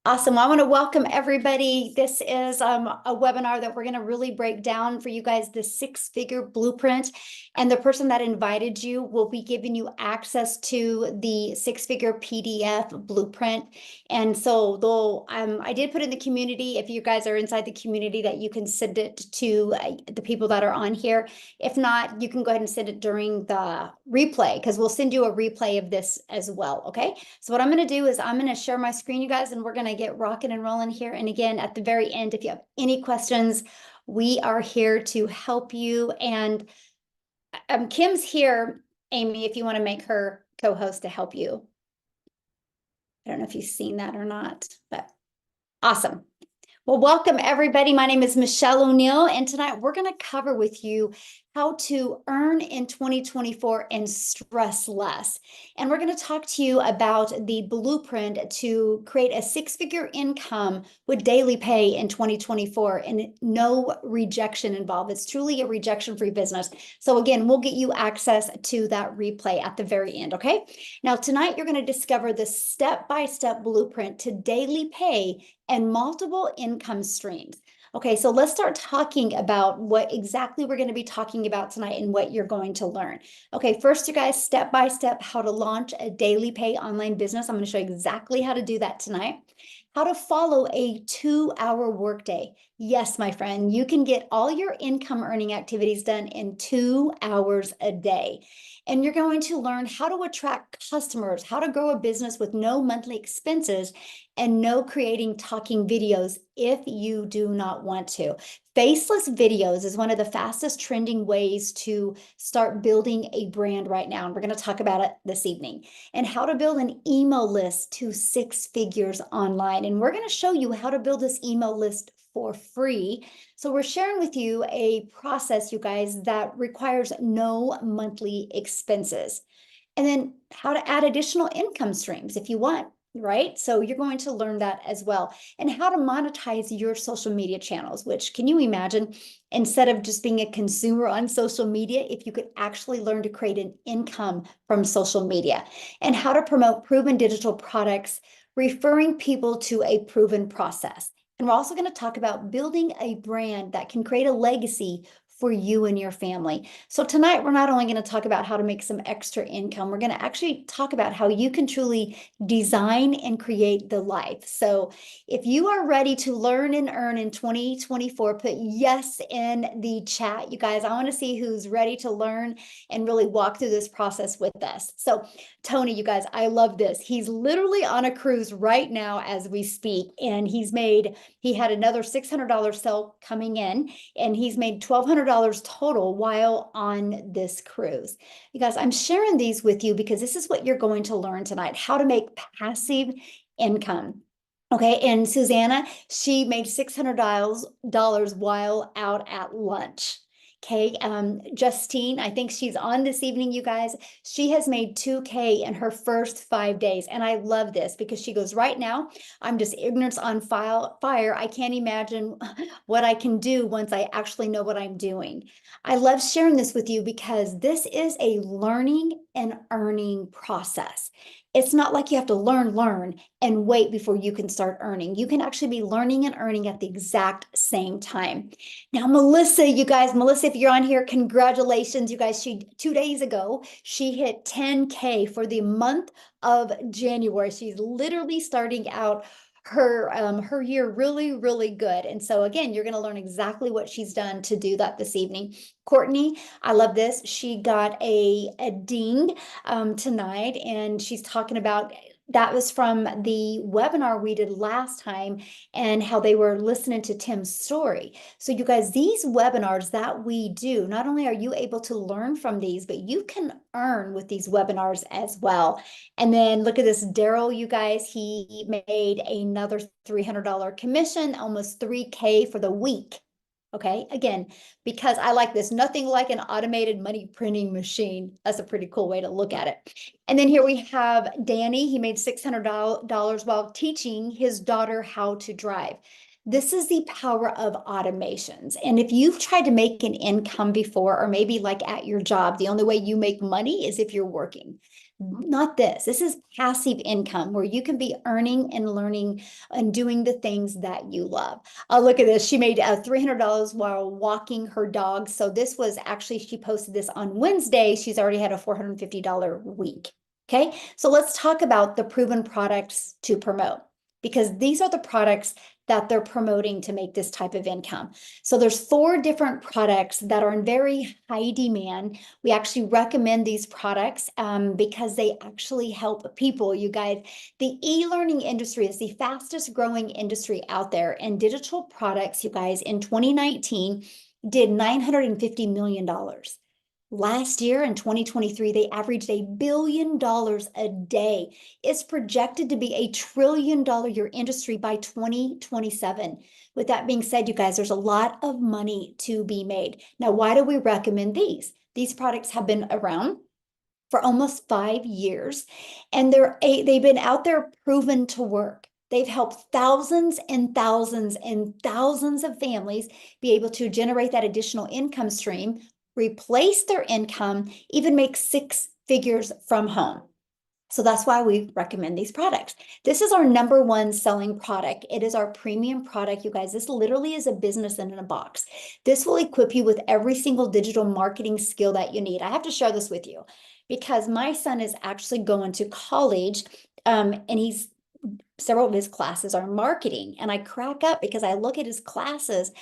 Awesome. Well, I want to welcome everybody. This is a webinar that we're going to really break down for you guys the six-figure blueprint. And the person that invited you will be giving you access to the six-figure PDF blueprint. And so though I did put in the community, if you guys are inside the community, that you can send it to the people that are on here. If not, you can go ahead and send it during the replay because we'll send you a replay of this as well. Okay. So what I'm going to do is I'm going to share my screen, you guys, and we're going to get rocking and rolling here. And again, at the very end, if you have any questions, we are here to help you. And Kim's here, Amy, if you want to make her co-host to help you. I don't know if you've seen that or not, but awesome. Well, welcome everybody. My name is Michelle O'Neill, and tonight we're going to cover with you how to earn in 2024 and stress less. And we're going to talk to you about the blueprint to create a six-figure income with daily pay in 2024 and no rejection involved. It's truly a rejection-free business. So again, we'll get you access to that replay at the very end, okay? Now, tonight you're going to discover the step-by-step blueprint to daily pay and multiple income streams. Okay, so let's start talking about what exactly we're going to be talking about tonight and what you're going to learn. Okay, first, you guys, step by step, how to launch a daily pay online business. I'm going to show you exactly how to do that tonight. How to follow a 2-hour workday. Yes, my friend, you can get all your income earning activities done in 2 hours a day. And you're going to learn how to attract customers, how to grow a business with no monthly expenses, and no creating talking videos if you do not want to. Faceless videos is one of the fastest trending ways to start building a brand right now. And we're going to talk about it this evening. And how to build an email list to 6 figures online. And we're going to show you how to build this email list for free. So we're sharing with you a process, you guys, that requires no monthly expenses. And then how to add additional income streams if you want, right? So you're going to learn that as well. And how to monetize your social media channels, which, can you imagine, instead of just being a consumer on social media, if you could actually learn to create an income from social media. And how to promote proven digital products, referring people to a proven process. And we're also going to talk about building a brand that can create a legacy for you and your family. So tonight, we're not only going to talk about how to make some extra income, we're going to actually talk about how you can truly design and create the life. So if you are ready to learn and earn in 2024, put yes in the chat. You guys, I want to see who's ready to learn and really walk through this process with us. So Tony, you guys, I love this. He's literally on a cruise right now as we speak, and he had another $600 sale coming in, and he's made $1,200 total while on this cruise. You guys, I'm sharing these with you because this is what you're going to learn tonight, how to make passive income. Okay, and Susanna, she made $600 while out at lunch. Okay, Justine, I think she's on this evening, you guys. She has made 2K in her first 5 days. And I love this because she goes, right now, I'm just ignorance on fire. I can't imagine what I can do once I actually know what I'm doing. I love sharing this with you because this is a learning and earning process. It's not like you have to learn, and wait before you can start earning. You can actually be learning and earning at the exact same time. Now, Melissa, you guys, Melissa, if you're on here, congratulations, you guys. 2 days ago, she hit 10K for the month of January. She's literally starting out her year really good. And so again, you're going to learn exactly what she's done to do that this evening. Courtney, I love this. She got a ding tonight, and she's talking about that was from the webinar we did last time and how they were listening to Tim's story. So you guys, these webinars that we do, not only are you able to learn from these, but you can earn with these webinars as well. And then look at this, Daryl, you guys, he made another $300 commission, almost 3K for the week. Okay, again, because I like this, nothing like an automated money printing machine. That's a pretty cool way to look at it. And then here we have Danny. He made $600 while teaching his daughter how to drive. This is the power of automations. And if you've tried to make an income before, or maybe like at your job, the only way you make money is if you're working. not this. This is passive income where you can be earning and learning and doing the things that you love. Look at this. She made $300 while walking her dog. So this was actually, she posted this on Wednesday. She's already had a $450 week. Okay. So let's talk about the proven products to promote, because these are the products that they're promoting to make this type of income. So there's 4 different products that are in very high demand. We actually recommend these products because they actually help people, you guys. The e-learning industry is the fastest growing industry out there, and digital products, you guys, in 2019 did $950 million. Last year in 2023, they averaged $1 billion a day. It's projected to be $1 trillion year industry by 2027. With that being said, you guys, there's a lot of money to be made. Now, why do we recommend these? These products have been around for almost 5 years, and they've been out there proven to work. They've helped thousands and thousands and thousands of families be able to generate that additional income stream, replace their income, even make 6 figures from home. So that's why we recommend these products. This is our #1 selling product. It is our premium product, you guys. This literally is a business in a box. This will equip you with every single digital marketing skill that you need. I have to share this with you because my son is actually going to college, and several of his classes are marketing. And I crack up because I look at his classes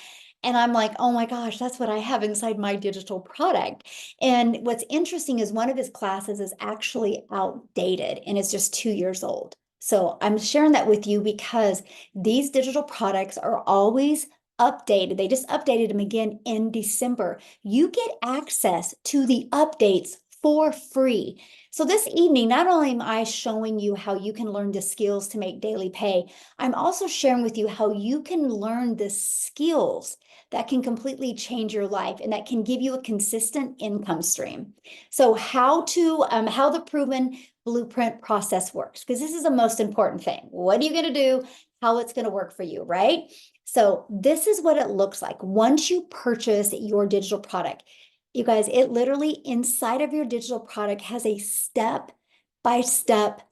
and I'm like, oh my gosh, that's what I have inside my digital product. And what's interesting is one of his classes is actually outdated and it's just 2 years old. So I'm sharing that with you because these digital products are always updated. They just updated them again in December. You get access to the updates for free. So this evening, not only am I showing you how you can learn the skills to make daily pay, I'm also sharing with you how you can learn the skills that can completely change your life and that can give you a consistent income stream. So how the proven blueprint process works, because this is the most important thing. What are you going to do? How it's going to work for you, right? So this is what it looks like once you purchase your digital product. You guys, it literally inside of your digital product has a step-by-step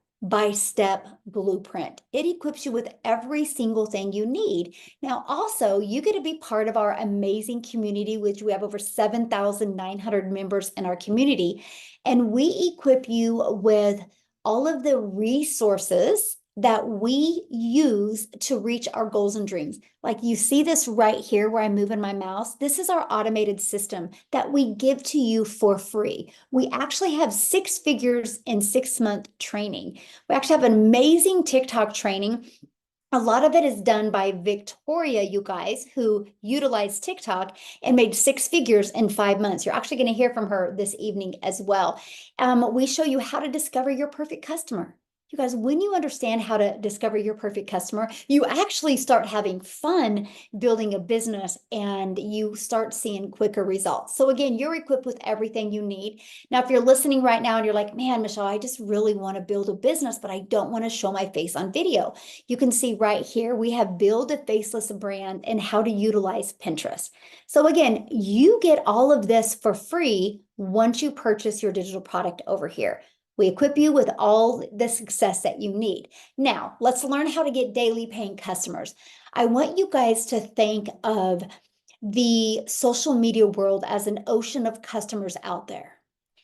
blueprint. It equips you with every single thing you need. Now, also, you get to be part of our amazing community, which we have over 7,900 members in our community. And we equip you with all of the resources that we use to reach our goals and dreams. Like you see this right here where I'm moving my mouse. This is our automated system that we give to you for free. We actually have 6 figures in 6-month training. We actually have an amazing TikTok training. A lot of it is done by Victoria, you guys, who utilized TikTok and made 6 figures in 5 months. You're actually going to hear from her this evening as well. We show you how to discover your perfect customer. You guys, when you understand how to discover your perfect customer, you actually start having fun building a business and you start seeing quicker results. So again, you're equipped with everything you need. Now, if you're listening right now and you're like, man, Michelle, I just really want to build a business, but I don't want to show my face on video. You can see right here, we have Build a Faceless Brand and how to utilize Pinterest. So again, you get all of this for free once you purchase your digital product over here. We equip you with all the success that you need. Now, let's learn how to get daily paying customers. I want you guys to think of the social media world as an ocean of customers out there.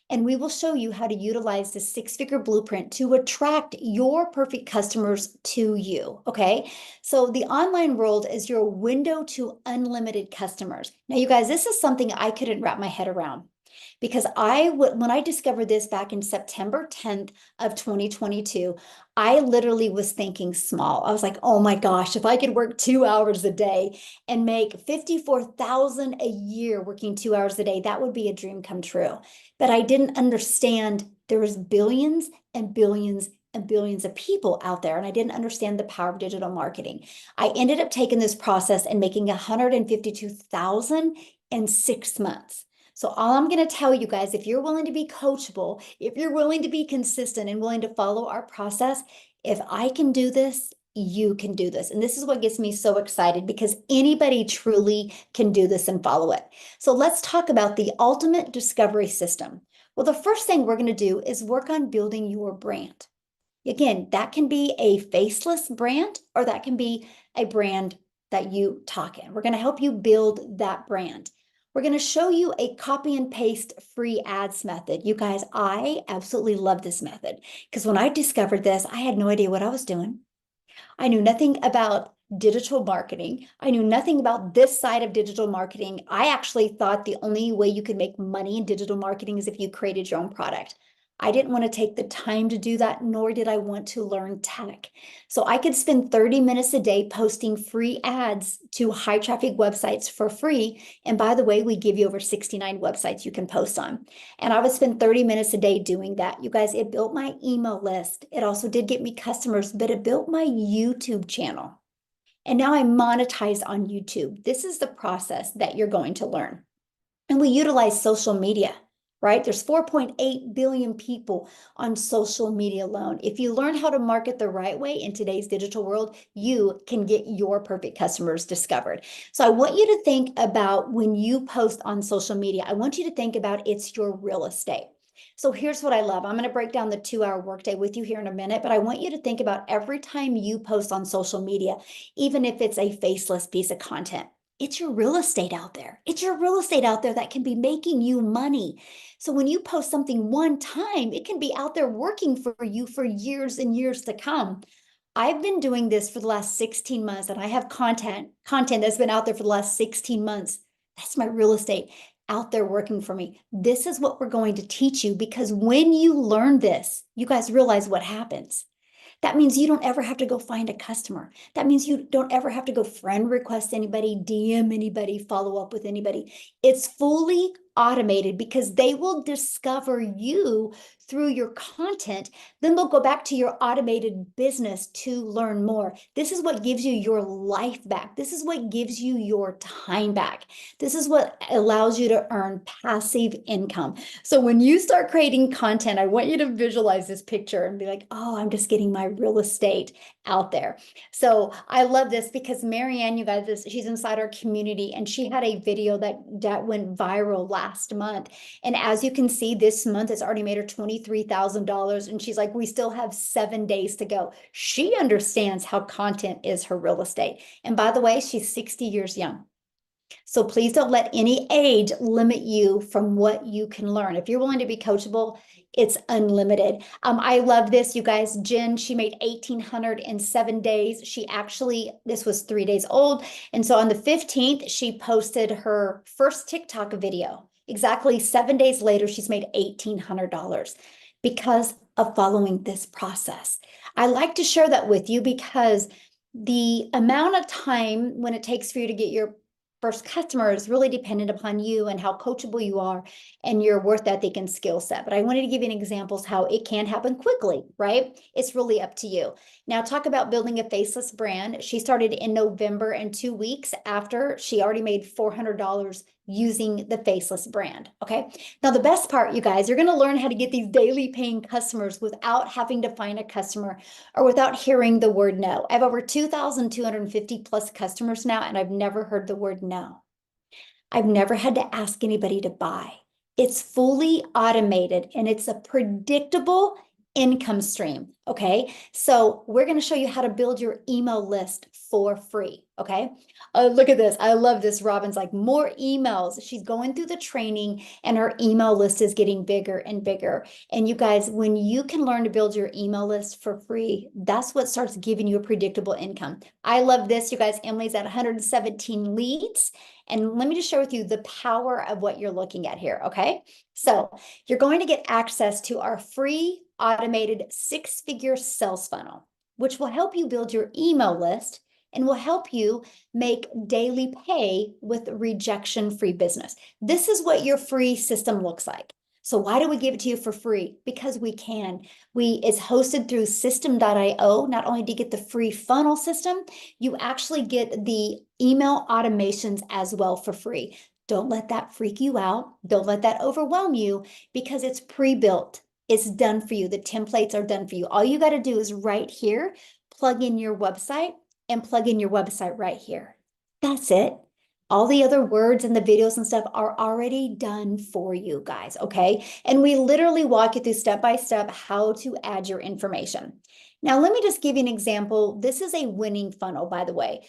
And we will show you how to utilize the 6-figure blueprint to attract your perfect customers to you, okay? So the online world is your window to unlimited customers. Now, you guys, this is something I couldn't wrap my head around. Because when I discovered this back in September 10th of 2022, I literally was thinking small. I was like, oh my gosh, if I could work 2 hours a day and make $54,000 a year working 2 hours a day, that would be a dream come true. But I didn't understand there was billions and billions and billions of people out there, and I didn't understand the power of digital marketing. I ended up taking this process and making $152,000 in 6 months. So all I'm going to tell you guys, if you're willing to be coachable, if you're willing to be consistent and willing to follow our process, if I can do this, you can do this. And this is what gets me so excited because anybody truly can do this and follow it. So let's talk about the ultimate discovery system. Well, the first thing we're going to do is work on building your brand. Again, that can be a faceless brand, or that can be a brand that you talk in. We're going to help you build that brand. We're going to show you a copy and paste free ads method. You guys, I absolutely love this method because when I discovered this, I had no idea what I was doing. I knew nothing about digital marketing. I knew nothing about this side of digital marketing. I actually thought the only way you could make money in digital marketing is if you created your own product. I didn't want to take the time to do that, nor did I want to learn tech. So I could spend 30 minutes a day posting free ads to high traffic websites for free. And by the way, we give you over 69 websites you can post on. And I would spend 30 minutes a day doing that. You guys, it built my email list. It also did get me customers, but it built my YouTube channel. And now I monetize on YouTube. This is the process that you're going to learn. And we utilize social media, right? There's 4.8 billion people on social media alone. If you learn how to market the right way in today's digital world, you can get your perfect customers discovered. So I want you to think about when you post on social media, I want you to think about it's your real estate. So here's what I love. I'm going to break down the 2-hour workday with you here in a minute, but I want you to think about every time you post on social media, even if it's a faceless piece of content. It's your real estate out there. It's your real estate out there that can be making you money. So when you post something one time, it can be out there working for you for years and years to come. I've been doing this for the last 16 months, and I have content that's been out there for the last 16 months. That's my real estate out there working for me. This is what we're going to teach you, because when you learn this, you guys realize what happens. That means you don't ever have to go find a customer. That means you don't ever have to go friend request anybody, DM anybody, follow up with anybody. It's fully automated because they will discover you through your content. Then they'll go back to your automated business to learn more. This is what gives you your life back. This is what gives you your time back. This is what allows you to earn passive income. So when you start creating content, I want you to visualize this picture and be like, oh, I'm just getting my real estate out there. So I love this because Marianne, you guys, she's inside our community, and she had a video that went viral last month. And as you can see, this month it's already made her $23,000. And she's like, we still have 7 days to go. She understands how content is her real estate. And by the way, she's 60 years young. So please don't let any age limit you from what you can learn. If you're willing to be coachable, it's unlimited. I love this, you guys. Jen, she made 1,800 in 7 days. This was 3 days old. And so on the 15th, she posted her first TikTok video. Exactly 7 days later, she's made $1,800 because of following this process. I like to share that with you because the amount of time when it takes for you to get your first customer is really dependent upon you and how coachable you are and your worth ethic and skill set. But I wanted to give you examples how it can happen quickly, right? It's really up to you. Now, talk about building a faceless brand. She started in November, and 2 weeks after, she already made $400 using the faceless brand. Okay. Now, the best part, you guys, you're going to learn how to get these daily paying customers without having to find a customer or without hearing the word no. I have over 2,250 plus customers now, and I've never heard the word no. I've never had to ask anybody to buy. It's fully automated and it's a predictable income stream. Okay. So we're going to show you how to build your email list for free. Okay. Look at this. I love this. Robin's like, more emails. She's going through the training and her email list is getting bigger and bigger. And you guys, when you can learn to build your email list for free, that's what starts giving you a predictable income. I love this. You guys, Emily's at 117 leads. And let me just share with you the power of what you're looking at here. Okay. So you're going to get access to our free automated 6-figure sales funnel, which will help you build your email list and will help you make daily pay with rejection-free business. This is what your free system looks like. So why do we give it to you for free? Because we can. It's hosted through System.io. Not only do you get the free funnel system, you actually get the email automations as well for free. Don't let that freak you out. Don't let that overwhelm you, because it's pre-built. It's done for you. The templates are done for you. All you got to do is right here, plug in your website and plug in your website right here. That's it. All the other words and the videos and stuff are already done for you guys, okay? And we literally walk you through step by step how to add your information. Now, let me just give you an example. This is a winning funnel, by the way.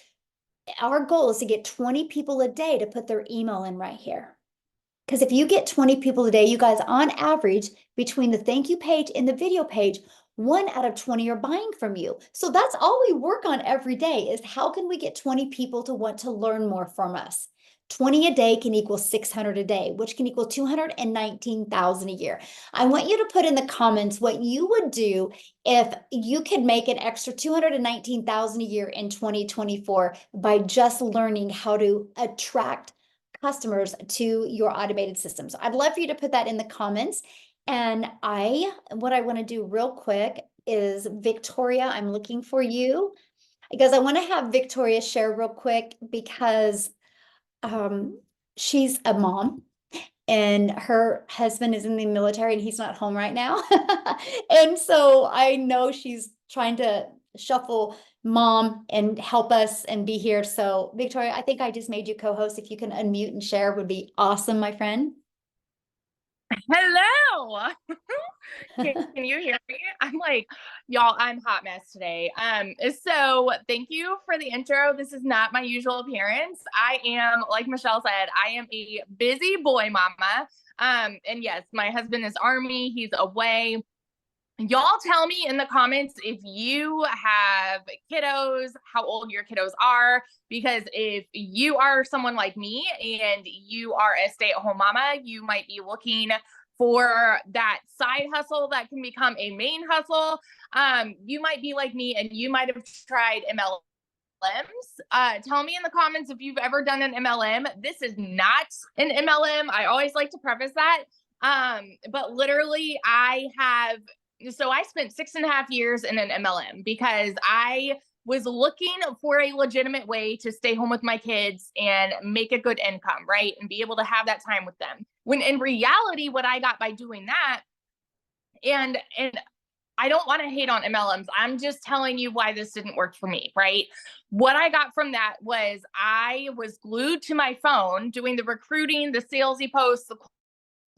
Our goal is to get 20 people a day to put their email in right here. Because if you get 20 people a day, you guys, on average, between the thank you page and the video page, 1 out of 20 are buying from you. So that's all we work on every day, is how can we get 20 people to want to learn more from us? 20 a day can equal 600 a day, which can equal 219,000 a year. I want you to put in the comments what you would do if you could make an extra 219,000 a year in 2024 by just learning how to attract customers to your automated system. So I'd love for you to put that in the comments. And what I want to do real quick is, Victoria, I'm looking for you because I want to have Victoria share real quick, because she's a mom and her husband is in the military and he's not home right now. And so I know she's trying to shuffle mom and help us and be here. So Victoria, I think I just made you co-host. If you can unmute and share, would be awesome, my friend. Hello. Can you hear me? I'm like, y'all, I'm hot mess today. So thank you for the intro. This is not my usual appearance. I am, like Michelle said, I am a busy boy mama. And yes, my husband is Army. He's away. Y'all tell me in the comments if you have kiddos, how old your kiddos are, because if you are someone like me and you are a stay-at-home mama, you might be looking for that side hustle that can become a main hustle. You might be like me and you might have tried MLMs. Tell me in the comments if you've ever done an MLM. This is not an MLM. I always like to preface that. But literally so I spent 6.5 years in an MLM because I was looking for a legitimate way to stay home with my kids and make a good income, right? And be able to have that time with them. When in reality, what I got by doing that, and I don't want to hate on MLMs. I'm just telling you why this didn't work for me, right? What I got from that was I was glued to my phone doing the recruiting, the salesy posts, the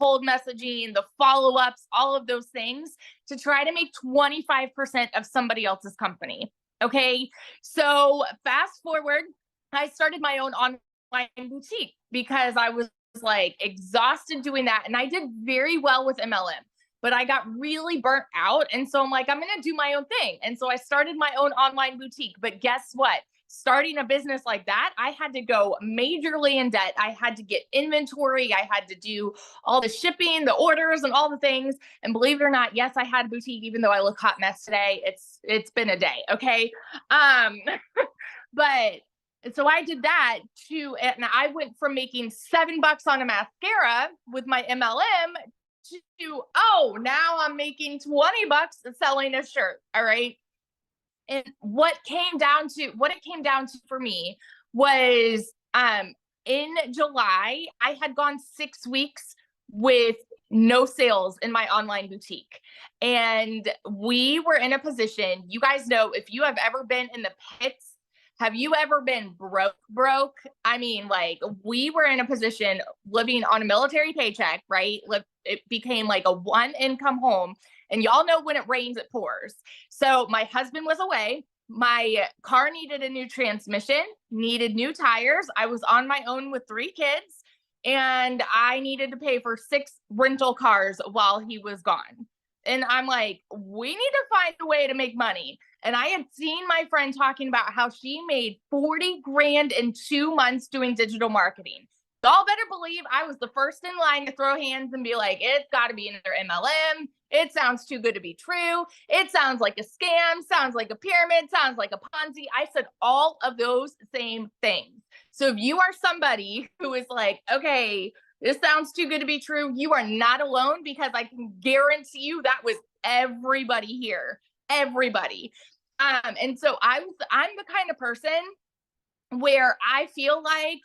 cold messaging, the follow-ups, all of those things to try to make 25% of somebody else's company. Okay. So fast forward, I started my own online boutique because I was like exhausted doing that. And I did very well with MLM, but I got really burnt out. And so I'm like, I'm going to do my own thing. And so I started my own online boutique. But guess what? Starting a business like that, I had to go majorly in debt. I had to get inventory. I had to do all the shipping, the orders, and all the things. And believe it or not, yes, I had a boutique, even though I look hot mess today. It's been a day, okay? But so I did that too, and I went from making $7 on a mascara with my MLM to, oh, now I'm making $20 selling a shirt. All right. And what it came down to for me was in July, I had gone 6 weeks with no sales in my online boutique. And we were in a position, you guys know, if you have ever been in the pits, have you ever been broke? I mean, like, we were in a position living on a military paycheck, right? It became like a one income home. And y'all know when it rains, it pours. So my husband was away. My car needed a new transmission, needed new tires. I was on my own with 3 kids, and I needed to pay for 6 rental cars while he was gone. And I'm like, we need to find a way to make money. And I had seen my friend talking about how she made 40 grand in 2 months doing digital marketing. Y'all better believe I was the first in line to throw hands and be like, it's got to be another MLM. It sounds too good to be true. It sounds like a scam, sounds like a pyramid, sounds like a Ponzi. I said all of those same things. So if you are somebody who is like, okay, this sounds too good to be true, you are not alone, because I can guarantee you that was everybody here. Everybody. And so I'm the kind of person where I feel like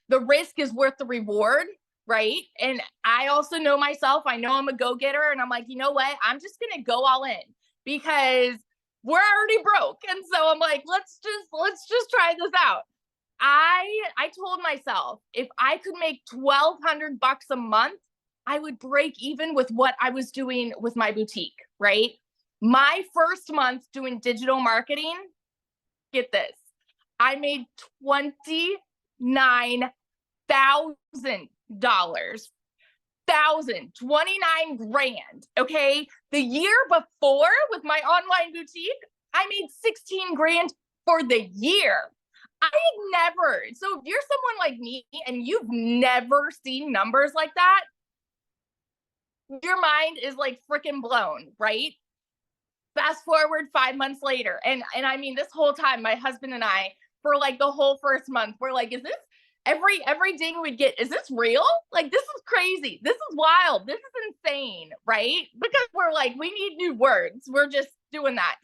the risk is worth the reward, right? And I also know myself. I know I'm a go-getter, and I'm like, you know what? I'm just gonna go all in because we're already broke. And so I'm like, let's just try this out. I told myself if I could make $1,200 a month, I would break even with what I was doing with my boutique, right? My first month doing digital marketing, get this, I made $29,000. 29 grand. Okay. The year before with my online boutique, I made 16 grand for the year. I had never. So if you're someone like me and you've never seen numbers like that, your mind is like freaking blown, right? Fast forward 5 months later. And I mean, this whole time, my husband and I, for like the whole first month, we're like, is this every ding we get, is this real? Like, this is crazy. This is wild. This is insane, right? Because we're like, we need new words. We're just doing that.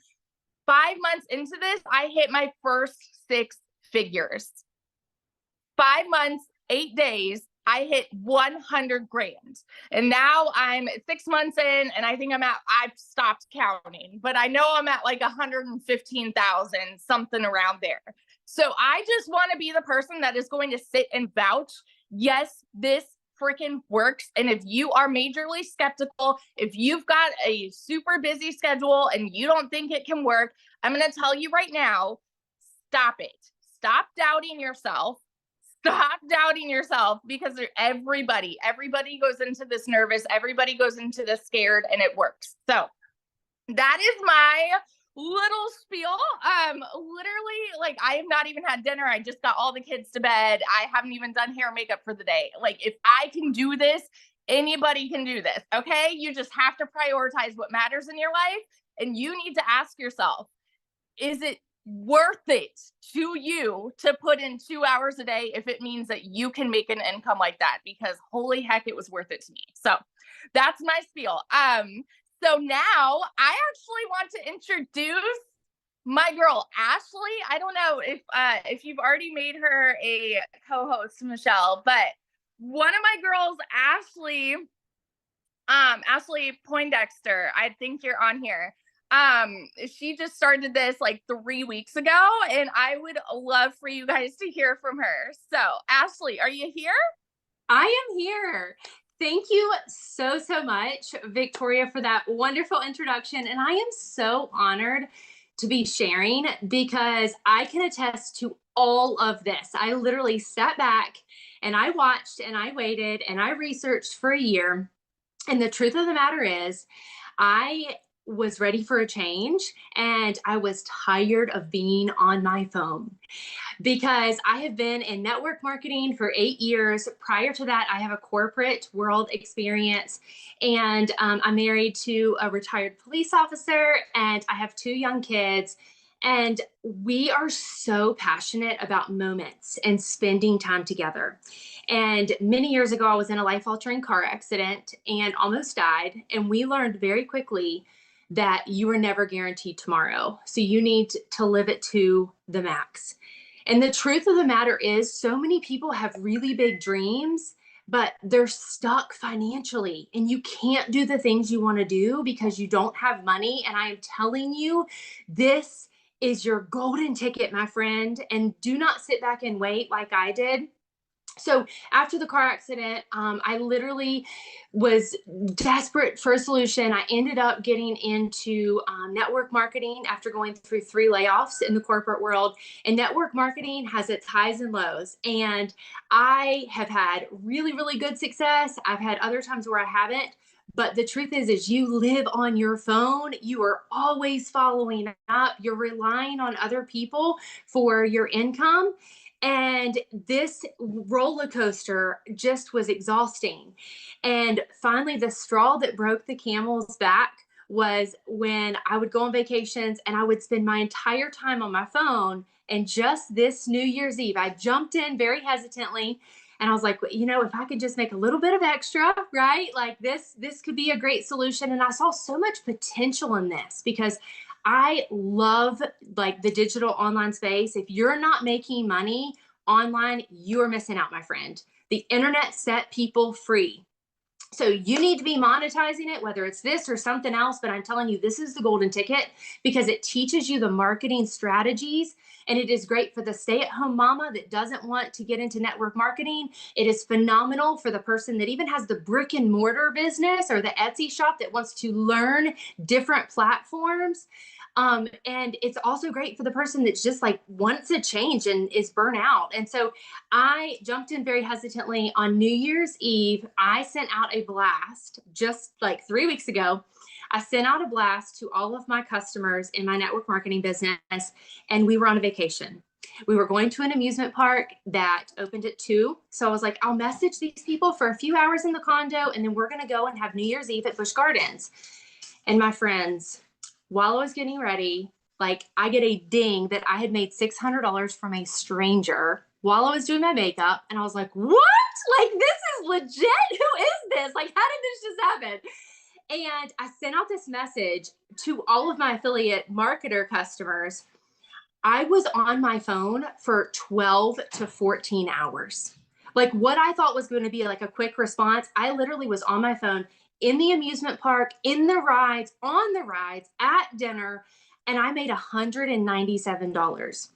5 months into this, I hit my first 6 figures. 5 months, 8 days, I hit 100 grand. And now I'm 6 months in, and I think I've stopped counting, but I know I'm at like 115,000, something around there. So I just want to be the person that is going to sit and vouch, yes, this freaking works. And if you are majorly skeptical, if you've got a super busy schedule and you don't think it can work, I'm going to tell you right now, stop it. Stop doubting yourself. Stop doubting yourself, because everybody goes into this nervous, everybody goes into this scared, and it works. So that is my little spiel. Literally, like, I have not even had dinner. I just got all the kids to bed. I haven't even done hair and makeup for the day. Like, if I can do this, anybody can do this. Okay. You just have to prioritize what matters in your life. And you need to ask yourself, is it worth it to you to put in 2 hours a day if it means that you can make an income like that? Because holy heck, it was worth it to me. So that's my spiel. So now I actually want to introduce my girl, Ashley. I don't know if you've already made her a co-host, Michelle, but one of my girls, Ashley Poindexter, I think you're on here. She just started this like 3 weeks ago, and I would love for you guys to hear from her. So Ashley, are you here? I am here. Thank you so much, Victoria, for that wonderful introduction. And I am so honored to be sharing, because I can attest to all of this. I literally sat back and I watched and I waited and I researched for a year. And the truth of the matter is, I was ready for a change, and I was tired of being on my phone, because I have been in network marketing for 8 years. Prior to that, I have a corporate world experience, and I'm married to a retired police officer, and I have 2 young kids. And we are so passionate about moments and spending time together. And many years ago, I was in a life-altering car accident and almost died. And we learned very quickly that you are never guaranteed tomorrow. So you need to live it to the max. And the truth of the matter is, so many people have really big dreams, but they're stuck financially, and you can't do the things you want to do because you don't have money. And I am telling you, this is your golden ticket, my friend. And do not sit back and wait like I did. So after the car accident, I literally was desperate for a solution. I ended up getting into network marketing after going through 3 layoffs in the corporate world. And network marketing has its highs and lows. And I have had really, really good success. I've had other times where I haven't. But the truth is you live on your phone. You are always following up. You're relying on other people for your income. And this roller coaster just was exhausting. And finally, the straw that broke the camel's back was when I would go on vacations and I would spend my entire time on my phone. And just this New Year's Eve, I jumped in very hesitantly. And I was like, if I could just make a little bit of extra, right? Like this could be a great solution. And I saw so much potential in this, because I love like the digital online space. If you're not making money online, you are missing out, my friend. The internet set people free. So you need to be monetizing it, whether it's this or something else. But I'm telling you, this is the golden ticket because it teaches you the marketing strategies. And it is great for the stay-at-home mama that doesn't want to get into network marketing. It is phenomenal for the person that even has the brick and mortar business or the Etsy shop that wants to learn different platforms. And it's also great for the person that's just like wants a change and is burnt out. And so I jumped in very hesitantly on New Year's Eve. I sent out a blast just like 3 weeks ago. I sent out a blast to all of my customers in my network marketing business, and we were on a vacation. We were going to an amusement park that opened at 2. So I was like, I'll message these people for a few hours in the condo, and then we're going to go and have New Year's Eve at Busch Gardens. And my friends, while I was getting ready, like I get a ding that I had made $600 from a stranger while I was doing my makeup. And I was like, what? Like, this is legit. Who is this? Like, how did this just happen? And I sent out this message to all of my affiliate marketer customers. I was on my phone for 12 to 14 hours. Like what I thought was going to be like a quick response, I literally was on my phone in the amusement park, in the rides, on the rides, at dinner, and I made $197.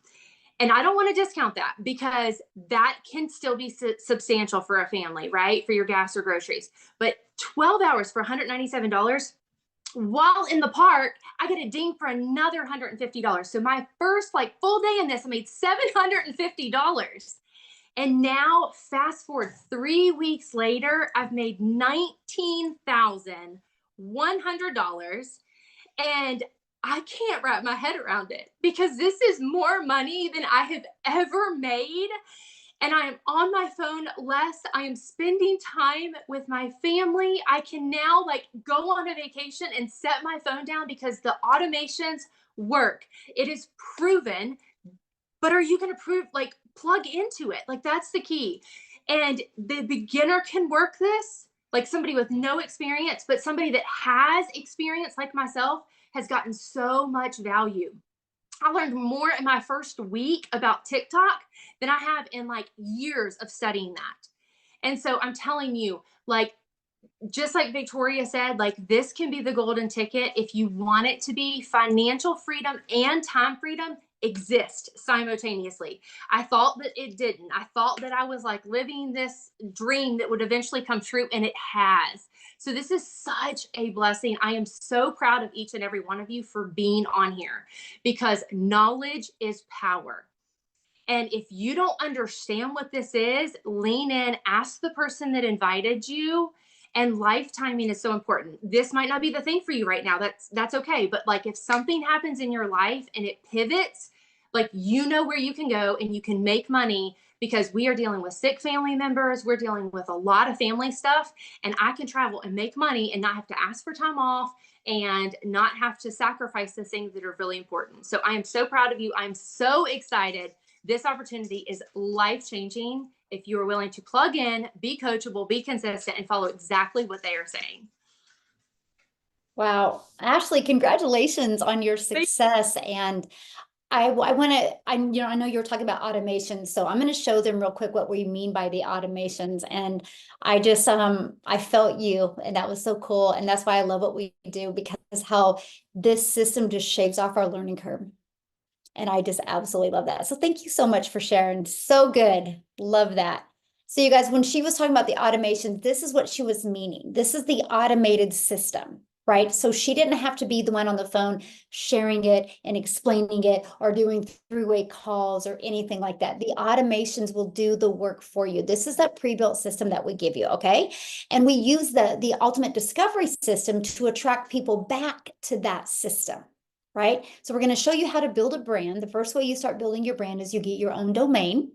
And I don't want to discount that because that can still be substantial for a family, right? For your gas or groceries. But 12 hours for $197, while in the park, I get a ding for another $150. So my first like full day in this, I made $750. And now fast forward 3 weeks later, I've made $19,100. And I can't wrap my head around it because this is more money than I have ever made. And I am on my phone less. I am spending time with my family. I can now like go on a vacation and set my phone down because the automations work. It is proven. But are you going to plug into it? Like that's the key. And the beginner can work this, like somebody with no experience, but somebody that has experience like myself has gotten so much value. I learned more in my first week about TikTok than I have in like years of studying that. And so I'm telling you, like, just like Victoria said, like this can be the golden ticket if you want it to be. Financial freedom and time freedom exist simultaneously. I thought that it didn't. I thought that I was like living this dream that would eventually come true, and it has. So this is such a blessing. I am so proud of each and every one of you for being on here because knowledge is power. And if you don't understand what this is, lean in, ask the person that invited you. And life timing is so important. This might not be the thing for you right now. That's okay. But like if something happens in your life and it pivots, like you know where you can go and you can make money because we are dealing with sick family members. We're dealing with a lot of family stuff, and I can travel and make money and not have to ask for time off and not have to sacrifice the things that are really important. So I am so proud of you. I'm so excited. This opportunity is life-changing if you are willing to plug in, be coachable, be consistent, and follow exactly what they are saying. Wow. Ashley, congratulations on your success. And I want to, I know you were talking about automations, so I'm going to show them real quick what we mean by the automations. And I just, I felt you, and that was so cool. And that's why I love what we do, because how this system just shaves off our learning curve. And I just absolutely love that. So thank you so much for sharing. So good. Love that. So you guys, when she was talking about the automation, this is what she was meaning. This is the automated system, right? So she didn't have to be the one on the phone sharing it and explaining it or doing three-way calls or anything like that. The automations will do the work for you. This is that pre-built system that we give you, okay? And we use the ultimate discovery system to attract people back to that system. Right? So we're going to show you how to build a brand. The first way you start building your brand is you get your own domain,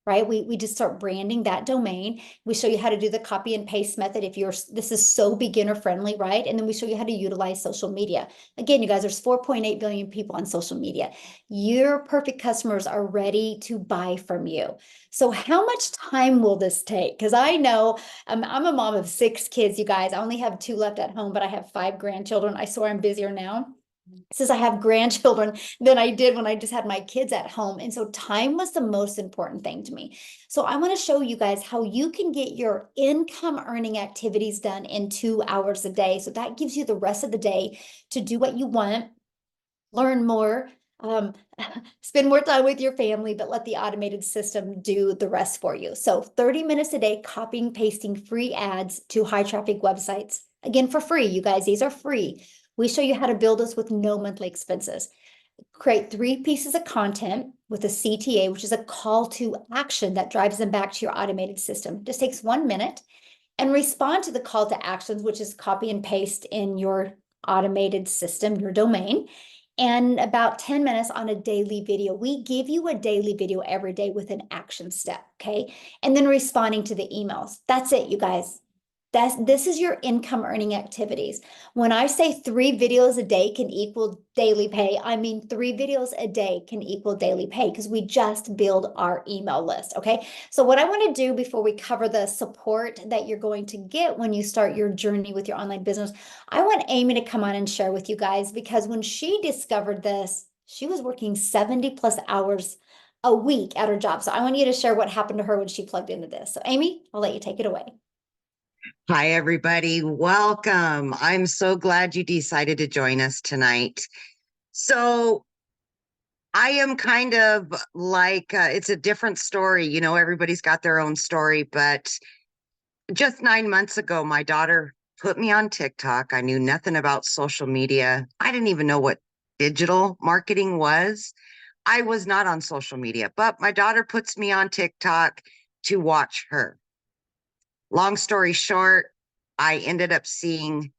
right? We just start branding that domain. We show you how to do the copy and paste method this is so beginner friendly, right? And then we show you how to utilize social media. Again, you guys, there's 4.8 billion people on social media. Your perfect customers are ready to buy from you. So how much time will this take? Because I know I'm a mom of 6 kids, you guys. I only have 2 left at home, but I have 5 grandchildren. I swear I'm busier now. since I have grandchildren than I did when I just had my kids at home. And so time was the most important thing to me. So I want to show you guys how you can get your income earning activities done in 2 hours a day. So that gives you the rest of the day to do what you want, learn more, um, spend more time with your family, but let the automated system do the rest for you. So 30 minutes a day, copying, pasting free ads to high traffic websites. Again, for free, you guys, these are free. We show you how to build this with no monthly expenses. Create 3 pieces of content with a CTA, which is a call to action that drives them back to your automated system. Just takes 1 minute, and respond to the call to actions, which is copy and paste in your automated system, your domain, and about 10 minutes on a daily video. We give you a daily video every day with an action step, okay? And then responding to the emails. That's it, you guys. This is your income earning activities. When I say 3 videos a day can equal daily pay, I mean 3 videos a day can equal daily pay because we just build our email list, okay? So what I want to do before we cover the support that you're going to get when you start your journey with your online business, I want Amy to come on and share with you guys, because when she discovered this, she was working 70 plus hours a week at her job. So I want you to share what happened to her when she plugged into this. So Amy, I'll let you take it away. Hi, everybody. Welcome. I'm so glad you decided to join us tonight. So I am kind of like, it's a different story. You know, everybody's got their own story, but just 9 months ago, my daughter put me on TikTok. I knew nothing about social media. I didn't even know what digital marketing was. I was not on social media, but my daughter puts me on TikTok to watch her. Long story short, I ended up seeing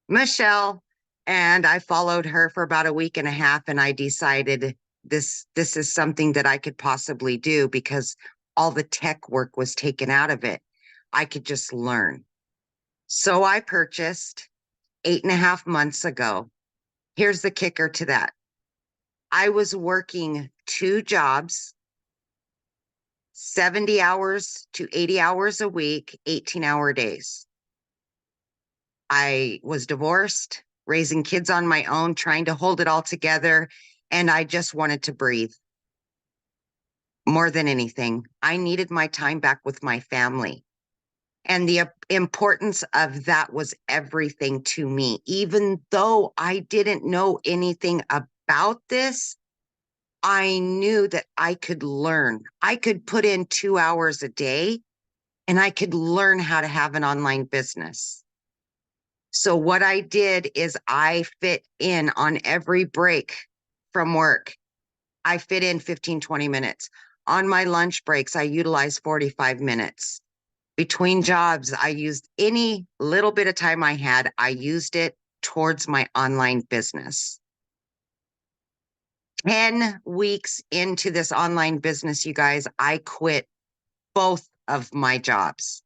Michelle, and I followed her for about a week and a half, and I decided this is something that I could possibly do because all the tech work was taken out of it. I could just learn. So I purchased 8.5 months ago. Here's the kicker to that. I was working 2 jobs, 70 hours to 80 hours a week, 18-hour days. I was divorced, raising kids on my own, trying to hold it all together, and I just wanted to breathe. More than anything, I needed my time back with my family. And the importance of that was everything to me. Even though I didn't know anything about this, I knew that I could learn. I could put in 2 hours a day and I could learn how to have an online business. So what I did is I fit in on every break from work. I fit in 15, 20 minutes. On my lunch breaks, I utilized 45 minutes. Between jobs, I used any little bit of time I had, I used it towards my online business. 10 weeks into this online business, you guys, I quit both of my jobs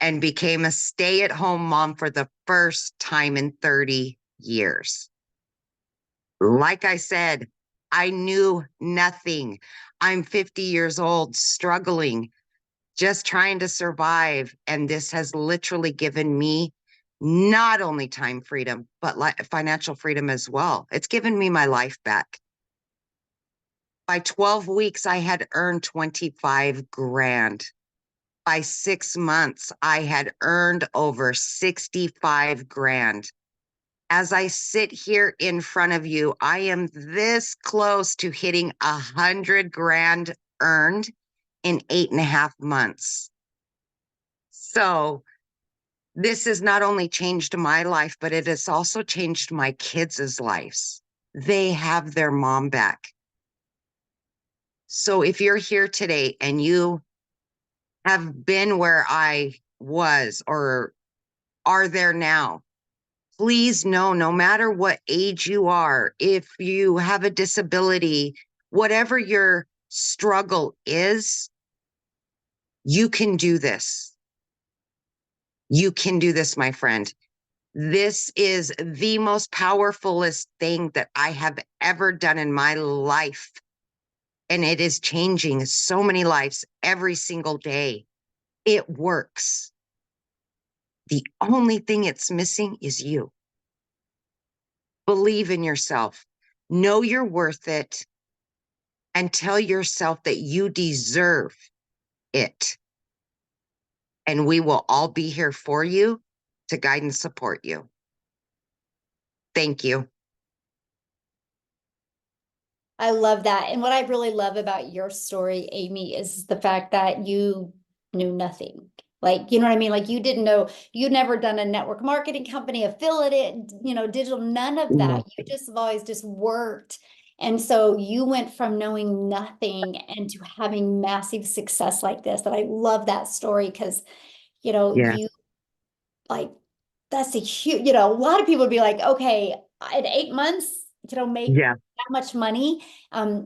and became a stay-at-home mom for the first time in 30 years. Like I said, I knew nothing. I'm 50 years old, struggling, just trying to survive. And this has literally given me not only time freedom, but financial freedom as well. It's given me my life back. By 12 weeks, I had earned 25 grand. By 6 months, I had earned over 65 grand. As I sit here in front of you, I am this close to hitting 100 grand earned in 8.5 months. So this has not only changed my life, but it has also changed my kids' lives. They have their mom back. So if you're here today and you have been where I was or are there now, please know, no matter what age you are, if you have a disability, whatever your struggle is, you can do this. You can do this, my friend. This is the most powerfulest thing that I have ever done in my life. And it is changing so many lives every single day. It works. The only thing it's missing is you. Believe in yourself. Know you're worth it and tell yourself that you deserve it. And we will all be here for you to guide and support you. Thank you. I love that. And what I really love about your story, Amy, is the fact that you knew nothing. Like, you know what I mean? Like you didn't know, you'd never done a network marketing company, affiliate, digital, none of that. You just have always just worked. And so you went from knowing nothing and to having massive success like this. And I love that story because, Yeah. you like, that's a huge, a lot of people would be like, okay, in 8 months, make Yeah. that much money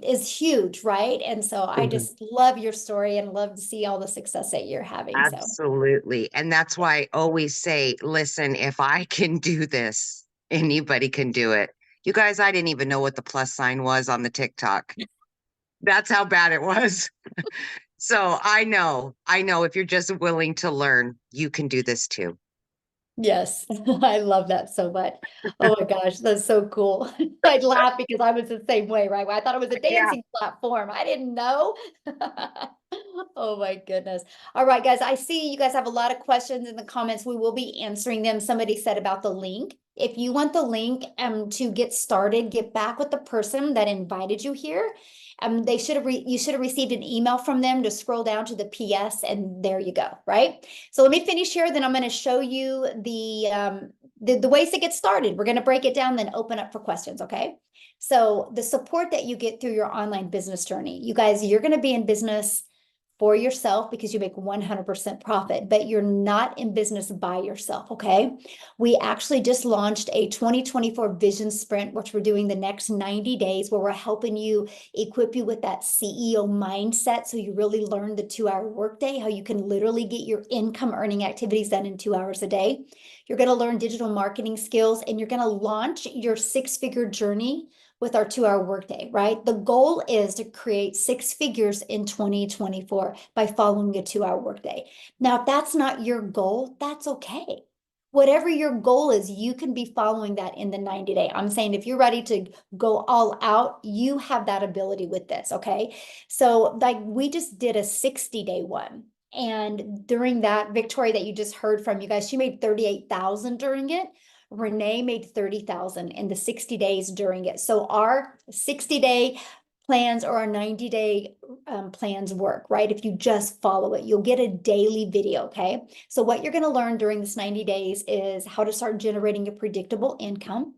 is huge, right? And so I just love your story and love to see all the success that you're having. So Absolutely. And that's why I always say, listen, if I can do this, anybody can do it. You guys, I didn't even know what the plus sign was on the TikTok. That's how bad it was. So I know if you're just willing to learn, you can do this too. yes, I love that so much. Oh my gosh, that's so cool. I'd laugh because I was the same way, right? I thought it was a Yeah. dancing platform. I didn't know. Oh my goodness. All right, guys, I see you guys have a lot of questions in the comments. We will be answering them. Somebody said about the link. If you want the link to get started, get back with the person that invited you here. You should have received an email from them to scroll down to the PS and there you go, right? So let me finish here, then I'm going to show you the ways to get started. We're going to break it down, then open up for questions, okay? So the support that you get through your online business journey, you guys, you're going to be in business for yourself because you make 100% profit, but you're not in business by yourself, okay? We actually just launched a 2024 vision sprint, which we're doing the next 90 days, where we're helping you equip you with that CEO mindset so you really learn the 2-hour workday, how you can literally get your income earning activities done in 2 hours a day. You're going to learn digital marketing skills and you're going to launch your 6-figure journey with our 2-hour workday, right? The goal is to create 6 figures in 2024 by following a 2-hour workday. Now, if that's not your goal, that's okay. Whatever your goal is, you can be following that in the 90-day. I'm saying if you're ready to go all out, you have that ability with this, okay? So like we just did a 60-day one. And during that, Victoria that you just heard from, you guys, she made 38,000 during it. Renee made 30,000 in the 60 days during it. So our 60-day plans or our 90-day plans work, right? If you just follow it, you'll get a daily video, okay? So what you're going to learn during this 90 days is how to start generating a predictable income,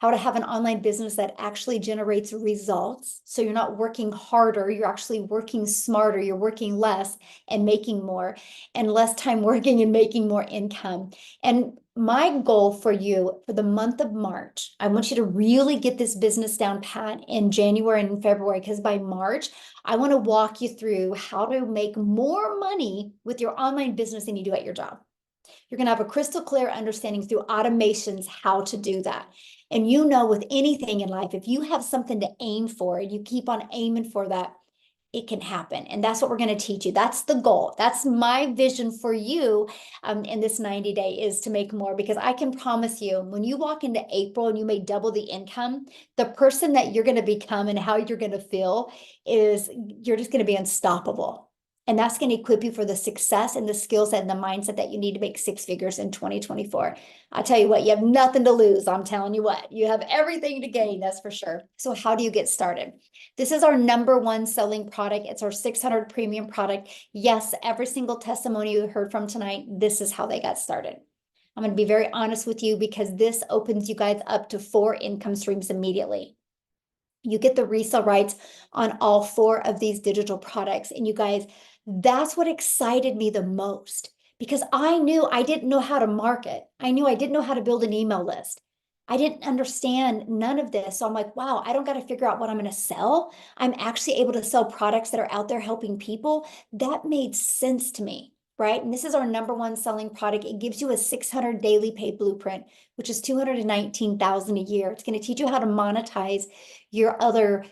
how to have an online business that actually generates results. So you're not working harder, you're actually working smarter, you're working less and making more, and less time working and making more income. And my goal for you for the month of March, I want you to really get this business down pat in January and February, because by March, I want to walk you through how to make more money with your online business than you do at your job. You're going to have a crystal clear understanding through automations how to do that. And with anything in life, if you have something to aim for and you keep on aiming for that, it can happen. And that's what we're going to teach you. That's the goal. That's my vision for you in this 90-day is to make more, because I can promise you when you walk into April and you may double the income, the person that you're going to become and how you're going to feel is you're just going to be unstoppable. And that's going to equip you for the success and the skill set and the mindset that you need to make 6 figures in 2024. I'll tell you what, you have nothing to lose. I'm telling you what, you have everything to gain, that's for sure. So how do you get started? This is our #1 selling product. It's our 600 premium product. Yes, every single testimony you heard from tonight, this is how they got started. I'm going to be very honest with you because this opens you guys up to 4 income streams immediately. You get the resale rights on all 4 of these digital products. And you guys, that's what excited me the most, because I knew I didn't know how to market. I knew I didn't know how to build an email list. I didn't understand none of this. So I'm like, wow, I don't got to figure out what I'm going to sell. I'm actually able to sell products that are out there helping people. That made sense to me, right? And this is our #1 selling product. It gives you a 600 daily pay blueprint, which is 219,000 a year. It's going to teach you how to monetize your other,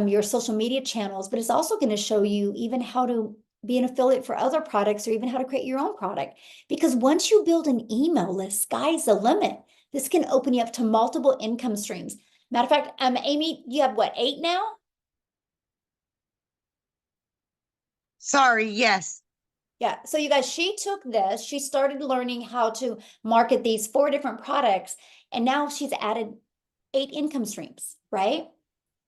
your social media channels, but it's also going to show you even how to be an affiliate for other products or even how to create your own product. Because once you build an email list, sky's the limit. This can open you up to multiple income streams. Matter of fact, Amy, you have what, 8 now? Sorry, yes. Yeah. So you guys, she took this, she started learning how to market these 4 different products, and now she's added 8 income streams, right?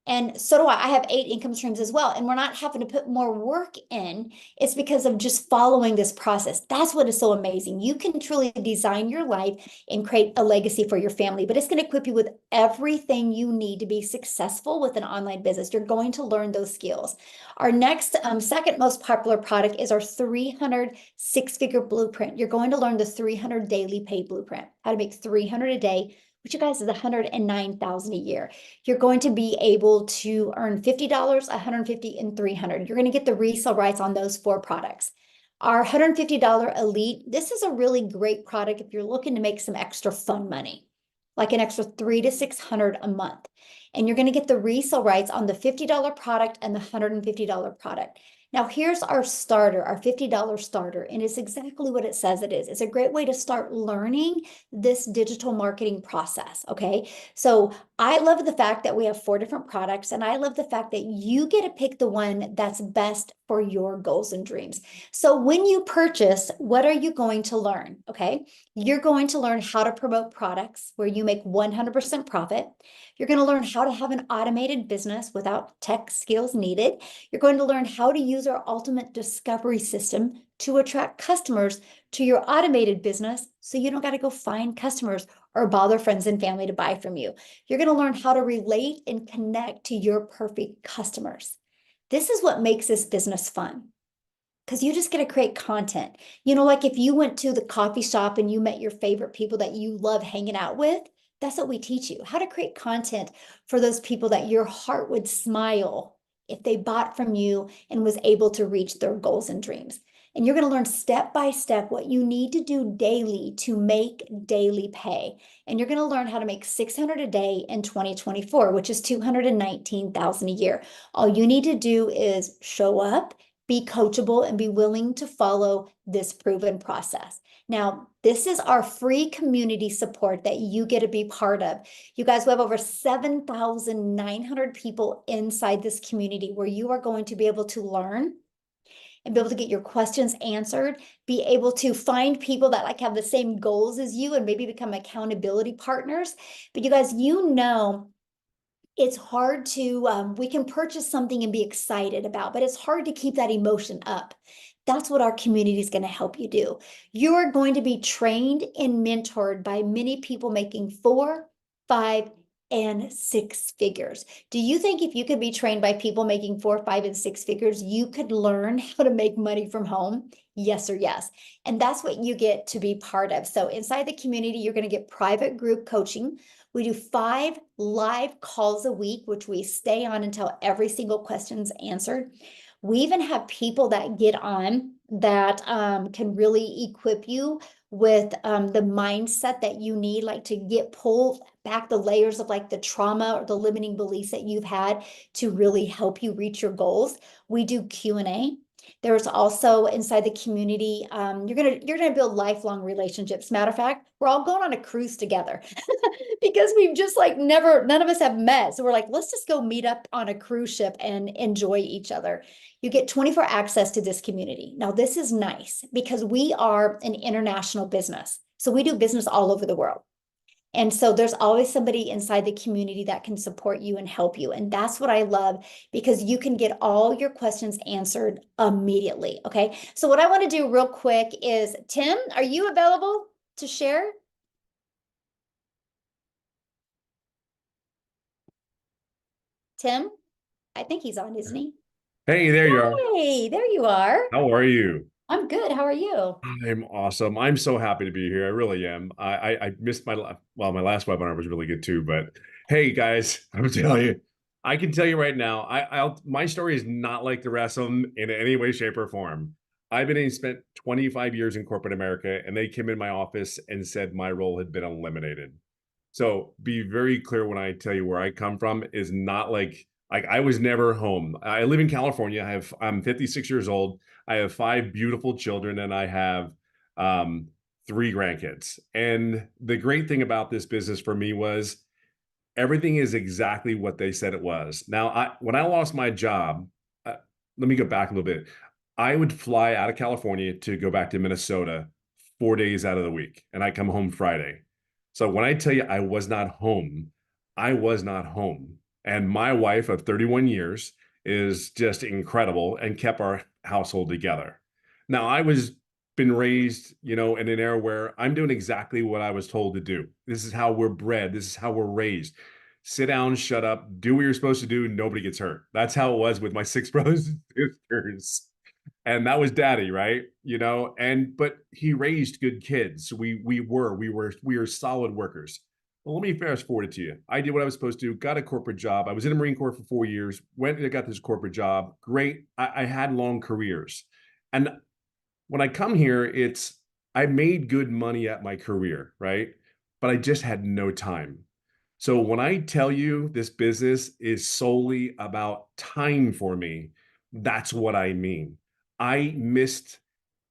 And so do I. I have 8 income streams as well. And we're not having to put more work in. It's because of just following this process. That's what is so amazing. You can truly design your life and create a legacy for your family, but it's going to equip you with everything you need to be successful with an online business. You're going to learn those skills. Our next, second most popular product is our 300 6-figure blueprint. You're going to learn the 300 daily pay blueprint, how to make 300 a day, which you guys is 109,000 a year. You're going to be able to earn $50, $150, and $300. You're going to get the resale rights on those 4 products. Our $150 Elite, this is a really great product if you're looking to make some extra fun money, like an extra $300 to $600 a month. And you're going to get the resale rights on the $50 product and the $150 product. Now, here's our starter, our $50 starter, and it's exactly what it says it is. It's a great way to start learning this digital marketing process, okay? So I love the fact that we have 4 different products, and I love the fact that you get to pick the one that's best for your goals and dreams. So when you purchase, what are you going to learn, okay? You're going to learn how to promote products where you make 100% profit. You're going to learn how to have an automated business without tech skills needed. You're going to learn how to use our ultimate discovery system to attract customers to your automated business so you don't got to go find customers or bother friends and family to buy from you. You're going to learn how to relate and connect to your perfect customers. This is what makes this business fun, because you just get to create content. You know, like if you went to the coffee shop and you met your favorite people that you love hanging out with, that's what we teach you, how to create content for those people that your heart would smile if they bought from you and was able to reach their goals and dreams. And you're going to learn step by step what you need to do daily to make daily pay. And you're going to learn how to make 600 a day in 2024, which is 219,000 a year. All you need to do is show up, be coachable, and be willing to follow this proven process. Now, this is our free community support that you get to be part of. You guys, we have over 7,900 people inside this community where you are going to be able to learn and be able to get your questions answered, be able to find people that like have the same goals as you and maybe become accountability partners. But you guys, you know, it's hard to, we can purchase something and be excited about, but it's hard to keep that emotion up. That's what our community is going to help you do. You're going to be trained and mentored by many people making 4, 5, and 6 figures. Do you think if you could be trained by people making 4, 5, and 6 figures, you could learn how to make money from home? Yes or yes. And that's what you get to be part of. So inside the community, you're going to get private group coaching. We do 5 live calls a week, which we stay on until every single question's answered. We even have people that get on that can really equip you with the mindset that you need, like to get pulled back the layers of like the trauma or the limiting beliefs that you've had to really help you reach your goals. We do Q&A. There's also inside the community, you're gonna build lifelong relationships. Matter of fact, we're all going on a cruise together because we've just like none of us have met. So we're like, let's just go meet up on a cruise ship and enjoy each other. You get 24 access to this community. Now, this is nice because we are an international business. So we do business all over the world. And so there's always somebody inside the community that can support you and help you. And that's what I love, because you can get all your questions answered immediately. Okay. So what I want to do real quick is, Tim, are you available to share? Tim, I think he's on, isn't he? Hey, there you are. Hey, there you are. How are you? I'm good. How are you? I'm awesome. I'm so happy to be here. I really am. I missed my last webinar was really good too. But hey, guys, I'm telling you, I can tell you right now, my story is not like the rest of them in any way, shape, or form. Spent 25 years in corporate America, and they came in my office and said my role had been eliminated. So be very clear when I tell you where I come from is not like I was never home. I live in California. I'm 56 years old. I have 5 beautiful children, and I have 3 grandkids. And the great thing about this business for me was everything is exactly what they said it was. Now, when I lost my job, let me go back a little bit. I would fly out of California to go back to Minnesota 4 days out of the week, and I come home Friday. So when I tell you I was not home, I was not home. And my wife of 31 years is just incredible and kept our household together. Now, I was been raised, in an era where I'm doing exactly what I was told to do. This is how we're bred. This is how we're raised. Sit down, shut up, do what you're supposed to do. Nobody gets hurt. That's how it was with my 6 brothers and sisters. And that was daddy, right? But he raised good kids. We were solid workers. Well, let me fast forward it to you. I did what I was supposed to, got a corporate job. I was in the Marine Corps for 4 years, went and got this corporate job. Great. I had long careers. And when I come here, I made good money at my career, right? But I just had no time. So when I tell you this business is solely about time for me, that's what I mean. I missed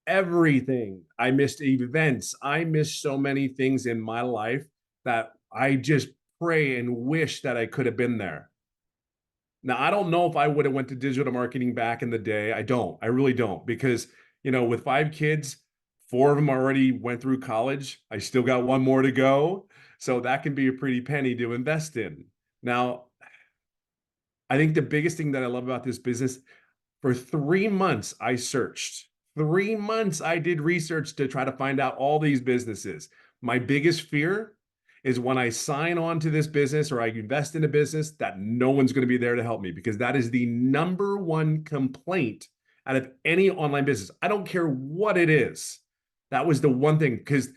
everything. I missed events. I missed so many things in my life that I just pray and wish that I could have been there. Now, I don't know if I would have went to digital marketing back in the day. I really don't, because, with 5 kids, 4 of them already went through college. I still got 1 more to go. So that can be a pretty penny to invest in. Now, I think the biggest thing that I love about this business, for 3 months, I searched. 3 months, I did research to try to find out all these businesses. My biggest fear is when I sign on to this business or I invest in a business that no one's going to be there to help me, because that is the number one complaint out of any online business. I don't care what it is. That was the one thing, because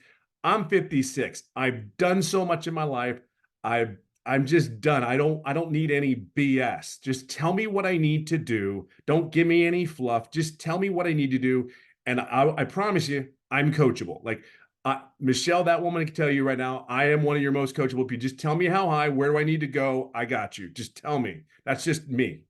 I'm 56. I've done so much in my life. I'm just done. I don't need any BS. Just tell me what I need to do. Don't give me any fluff. Just tell me what I need to do. And I promise you, I'm coachable. Like Michelle, that woman can tell you right now, I am one of your most coachable people. Just tell me how high, where do I need to go? I got you. Just tell me. That's just me.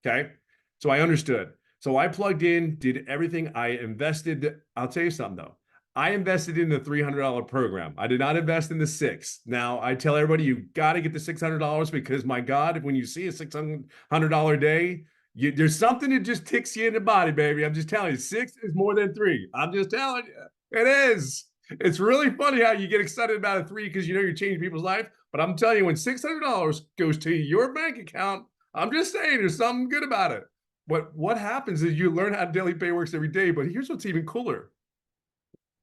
Okay. So I understood. So I plugged in, did everything. I invested. I'll tell you something though. I invested in the $300 program. I did not invest in the 6. Now I tell everybody, you got to get the $600 because my God, when you see a $600 day, there's something that just ticks you in the body, baby. I'm just telling you, 6 is more than 3. I'm just telling you, it is. It's really funny how you get excited about a 3 because you're changing people's life. But I'm telling you, when $600 goes to your bank account, I'm just saying there's something good about it. But what happens is you learn how daily pay works every day. But here's what's even cooler.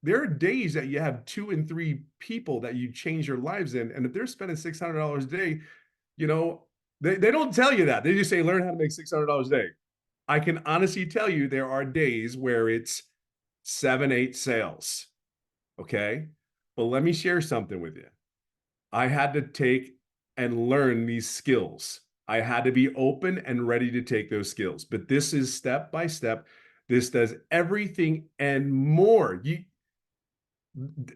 There are days that you have 2 and 3 people that you change your lives in. And if they're spending $600 a day, they don't tell you that. They just say, learn how to make $600 a day. I can honestly tell you there are days where it's 7, 8 sales. Okay. But let me share something with you. I had to take and learn these skills. I had to be open and ready to take those skills. But this is step by step. This does everything and more.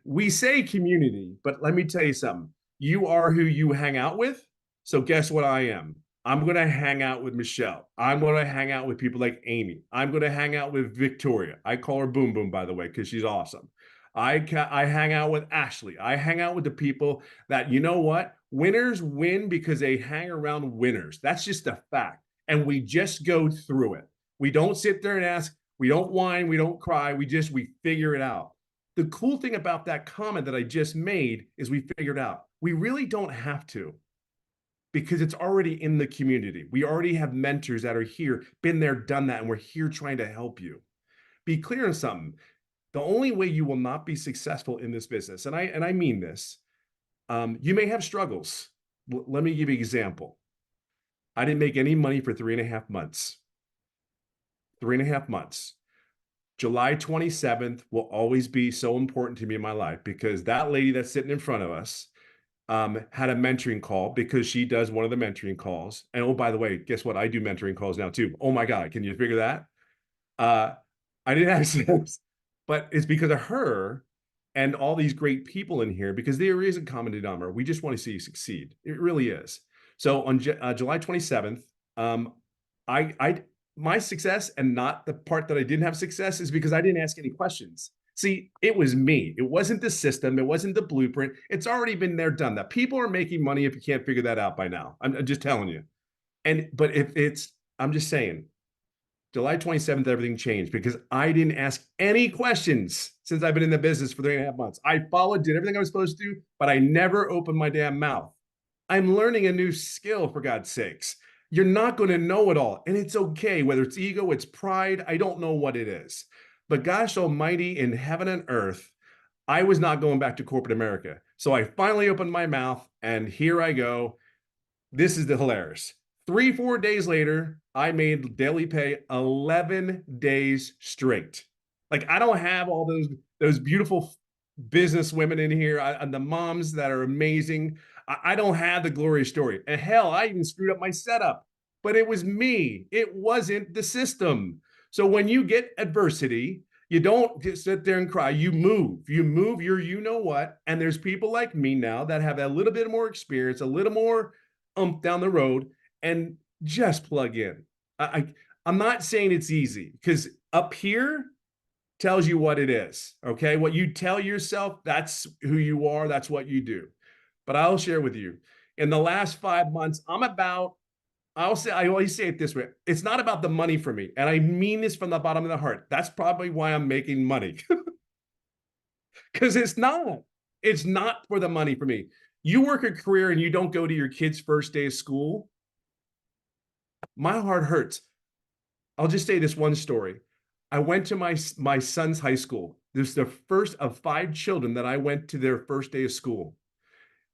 We say community, but let me tell you something. You are who you hang out with. So guess what I am? I'm going to hang out with Michelle. I'm going to hang out with people like Amy. I'm going to hang out with Victoria. I call her Boom Boom, by the way, because she's awesome. I hang out with Ashley. I hang out with the people that, winners win because they hang around winners. That's just a fact. And we just go through it. We don't sit there and ask. We don't whine. We don't cry. We figure it out. The cool thing about that comment that I just made is we figured out we really don't have to, because it's already in the community. We already have mentors that are here, been there, done that, and we're here trying to help you. Be clear on something. The only way you will not be successful in this business, and I mean this, you may have struggles. Let me give you an example. I didn't make any money for 3.5 months. 3.5 months. July 27th will always be so important to me in my life, because that lady that's sitting in front of us had a mentoring call, because she does one of the mentoring calls. And oh, by the way, guess what? I do mentoring calls now too. Oh my God, can you figure that? I didn't have sense, but it's because of her and all these great people in here, because there is a common denominator. We just want to see you succeed. It really is. So on July 27th, my success, and not the part that I didn't have success, is because I didn't ask any questions. See, it was me. It wasn't the system. It wasn't the blueprint. It's already been there, done that. People are making money if you can't figure that out by now. I'm just telling you. But if it's, I'm just saying, July 27th, everything changed because I didn't ask any questions since I've been in the business for 3.5 months. I followed, did everything I was supposed to do, but I never opened my damn mouth. I'm learning a new skill, for God's sakes. You're not going to know it all. And it's okay, whether it's ego, it's pride. I don't know what it is. But gosh almighty, in heaven and earth, I was not going back to corporate America. So I finally opened my mouth and here I go. This is the hilarious. 3-4 days later, I made daily pay 11 days straight. Like I don't have all those beautiful business women in here and the moms that are amazing. I don't have the glorious story. And hell, I even screwed up my setup, but it was me. It wasn't the system. So when you get adversity, you don't just sit there and cry. You move your you know what. And there's people like me now that have a little bit more experience, a little more down the road, and just plug in. I'm not saying it's easy because up here tells you what it is. Okay. What you tell yourself, that's who you are. That's what you do. But I'll share with you in the last 5 months, I always say it this way. It's not about the money for me. And I mean this from the bottom of the heart. That's probably why I'm making money. Because it's not for the money for me. You work a career and you don't go to your kid's first day of school. My heart hurts. I'll just say this one story. I went to my son's high school. This is the first of 5 children that I went to their first day of school.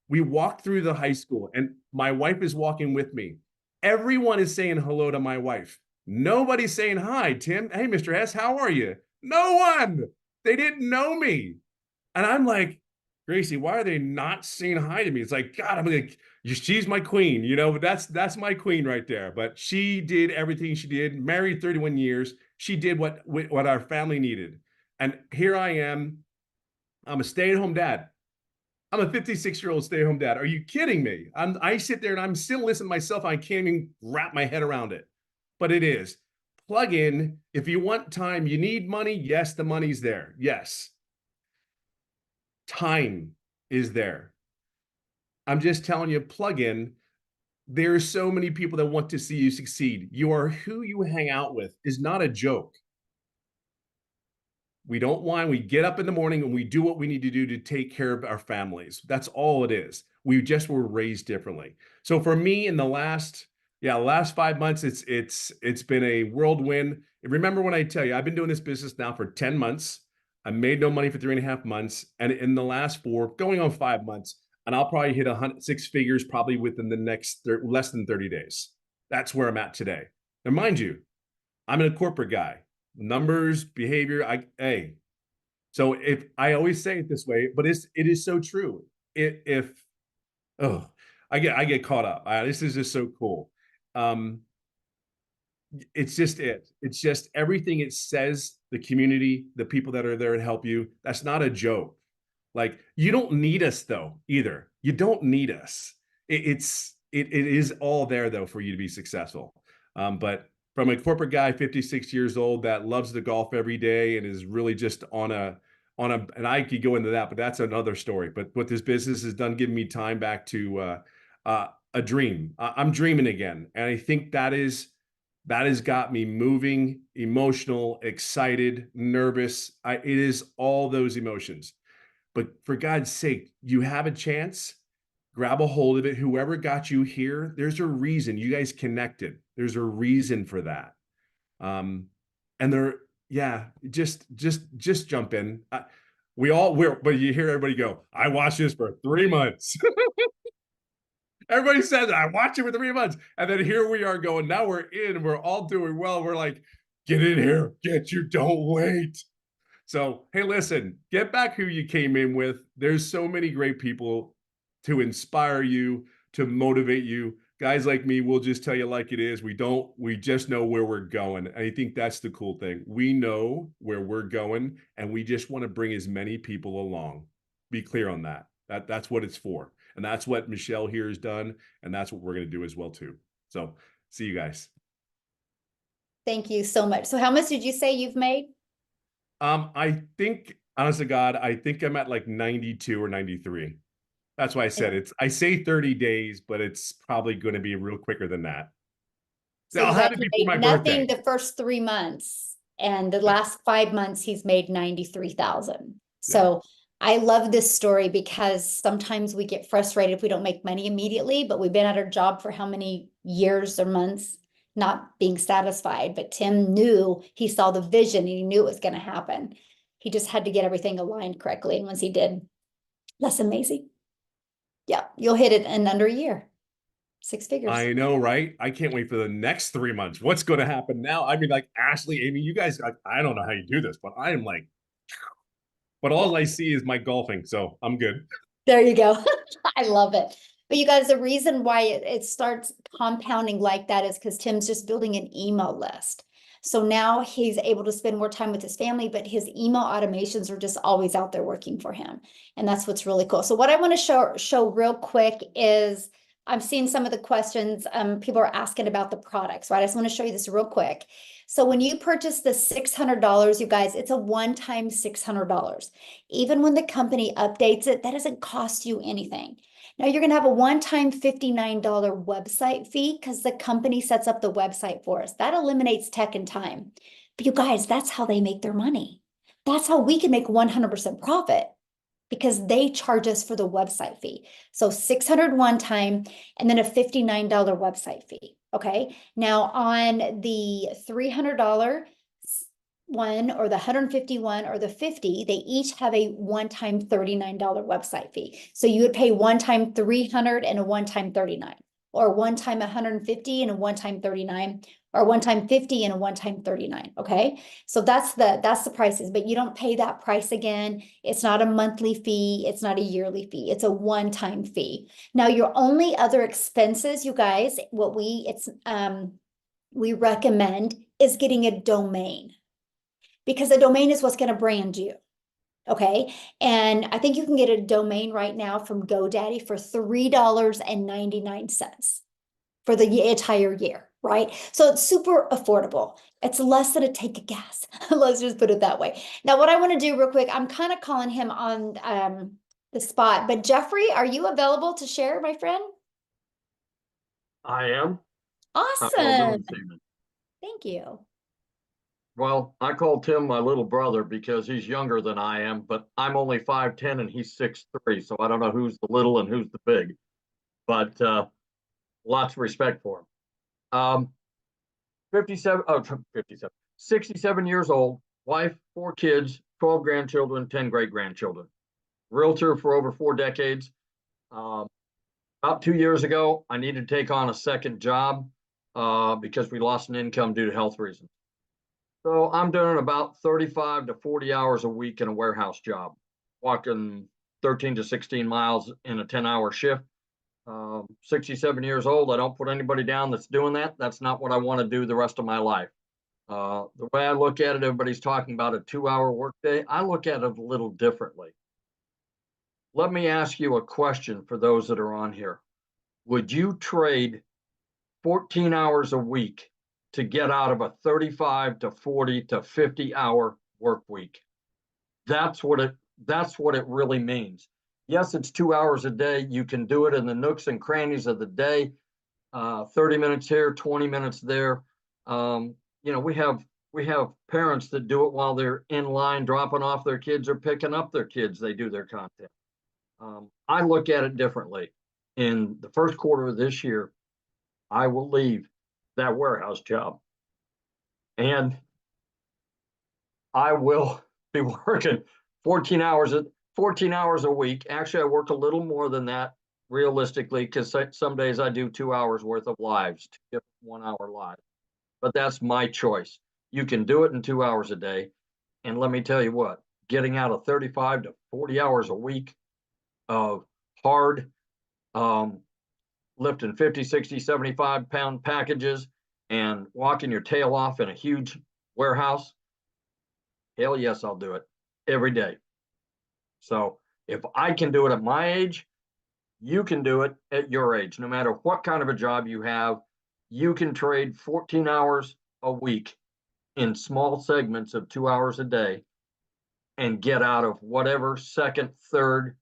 We walked through the high school and my wife is walking with me. Everyone is saying hello to my wife. Nobody's saying hi, Tim. Hey, Mr. S, how are you? No one. They didn't know me. And I'm like, Gracie, why are they not saying hi to me? It's like, God, I'm like, she's my queen, you know, but that's my queen right there. But she did everything she did, married 31 years. She did what our family needed. And here I am. I'm a stay-at-home dad. I'm a 56-year-old stay-at-home dad. Are you kidding me? I sit there and I'm still listening to myself. I can't even wrap my head around it. But it is. Plug in. If you want time, you need money. Yes, the money's there. Yes. Time is there. I'm just telling you, plug in. There's so many people that want to see you succeed. You are who you hang out with is not a joke. We don't whine. We get up in the morning and we do what we need to do to take care of our families. That's all it is. We just were raised differently. So for me, in the last 5 months, it's been a whirlwind. Remember when I tell you, I've been doing this business now for 10 months. I made no money for 3.5 months. And in the last 4, going on 5 months, and I'll probably hit 6 figures probably within the next less than 30 days. That's where I'm at today. Now, mind you, I'm a corporate guy. Numbers, behavior, so if I always say it this way, but it is so true. I get caught up. This is just so cool. It's just everything it says, the community, the people that are there to help you. That's not a joke. Like, you don't need us though, either. You don't need us. It is all there though for you to be successful. But from a corporate guy, 56 years old, that loves the golf every day and is really just on a, and I could go into that, but that's another story. But what this business has done, giving me time back to a dream. I'm dreaming again. And I think that has got me moving, emotional, excited, nervous. It is all those emotions. But for God's sake, you have a chance, grab a hold of it. Whoever got you here, there's a reason you guys connected. There's a reason for that. Just jump in. But you hear everybody go, I watched this for 3 months. Everybody says I watched it for 3 months. And then here we are going, now we're in, we're all doing well. We're like, get in here, don't wait. So, hey, listen, get back who you came in with. There's so many great people to inspire you, to motivate you. Guys like me, we'll just tell you like it is. We just know where we're going. And I think that's the cool thing. We know where we're going and we just want to bring as many people along. Be clear on that. That's what it's for. And that's what Michelle here has done. And that's what we're going to do as well too. So see you guys. Thank you so much. So how much did you say you've made? I think honest to God, I think I'm at like 92 or 93. That's why I said I say 30 days, but it's probably going to be real quicker than that. So I'll you have guys, it he before my made nothing birthday. the first 3 months, and the last 5 months he's made 93,000. So I love this story because sometimes we get frustrated if we don't make money immediately, but we've been at our job for how many years or months not being satisfied. But Tim knew, he saw the vision and he knew it was going to happen. He just had to get everything aligned correctly. And once he did, that's amazing. Yeah, you'll hit it in under a year. 6 figures. I know, right? I can't wait for the next 3 months. What's going to happen now? I mean, like Ashley, Amy, you guys, I don't know how you do this, but I am like, but all I see is my golfing, so I'm good. There you go. I love it. But you guys, the reason why it starts compounding like that is because Tim's just building an email list. So now he's able to spend more time with his family, but his email automations are just always out there working for him. And that's what's really cool. So what I want to show real quick is I'm seeing some of the questions people are asking about the products, right? I just want to show you this real quick. So when you purchase the $600, you guys, it's a one-time $600. Even when the company updates it, that doesn't cost you anything. Now you're going to have a one-time $59 website fee because the company sets up the website for us. That eliminates tech and time. But you guys, that's how they make their money. That's how we can make 100% profit, because they charge us for the website fee. So 600 one time and then a $59 website fee. Okay. Now on the $300 one or the 151 or the 50, they each have a one-time $39 website fee. So you would pay one time 300 and a one-time 39, or one time 150 and a one-time 39, or one time 50 and a one-time 39. Okay. So that's the prices, but you don't pay that price again. It's not a monthly fee. It's not a yearly fee. It's a one-time fee. Now your only other expenses, you guys, we recommend is getting a domain, because a domain is what's going to brand you. Okay. And I think you can get a domain right now from GoDaddy for $3.99 for the entire year, right? So it's super affordable. It's less than a tank of gas. Let's just put it that way. Now, what I want to do real quick, I'm kind of calling him on the spot, but Jeffrey, are you available to share, my friend? I am. How y'all doing Awesome. this evening? Thank you. Well, I call Tim my little brother because he's younger than I am, but I'm only 5'10" and he's 6'3", so I don't know who's the little and who's the big. But lots of respect for him. 67 years old, wife, 4 kids, 12 grandchildren, 10 great-grandchildren. Realtor for over 4 decades. About 2 years ago, I needed to take on a second job because we lost an income due to health reasons. So I'm doing about 35 to 40 hours a week in a warehouse job, walking 13 to 16 miles in a 10-hour shift. 67 years old. I don't put anybody down that's doing that. That's not what I want to do the rest of my life. The way I look at it, everybody's talking about a 2-hour workday. I look at it a little differently. Let me ask you a question for those that are on here. Would you trade 14 hours a week to get out of a 35 to 40 to 50-hour work week? That's what it really means. Yes, it's 2 hours a day. You can do it in the nooks and crannies of the day. 30 minutes here, 20 minutes there. We have parents that do it while they're in line dropping off their kids or picking up their kids. They do their content. I look at it differently. In the first quarter of this year, I will leave that warehouse job, and I will be working 14 hours a week. Actually, I work a little more than that realistically, because some days I do 2 hours worth of lives, 2 1-hour lives. But that's my choice. You can do it in 2 hours a day. And let me tell you what, getting out of 35 to 40 hours a week of hard, lifting 50, 60, 75-pound packages and walking your tail off in a huge warehouse, hell yes, I'll do it every day. So if I can do it at my age, you can do it at your age. No matter what kind of a job you have, you can trade 14 hours a week in small segments of 2 hours a day and get out of whatever second, third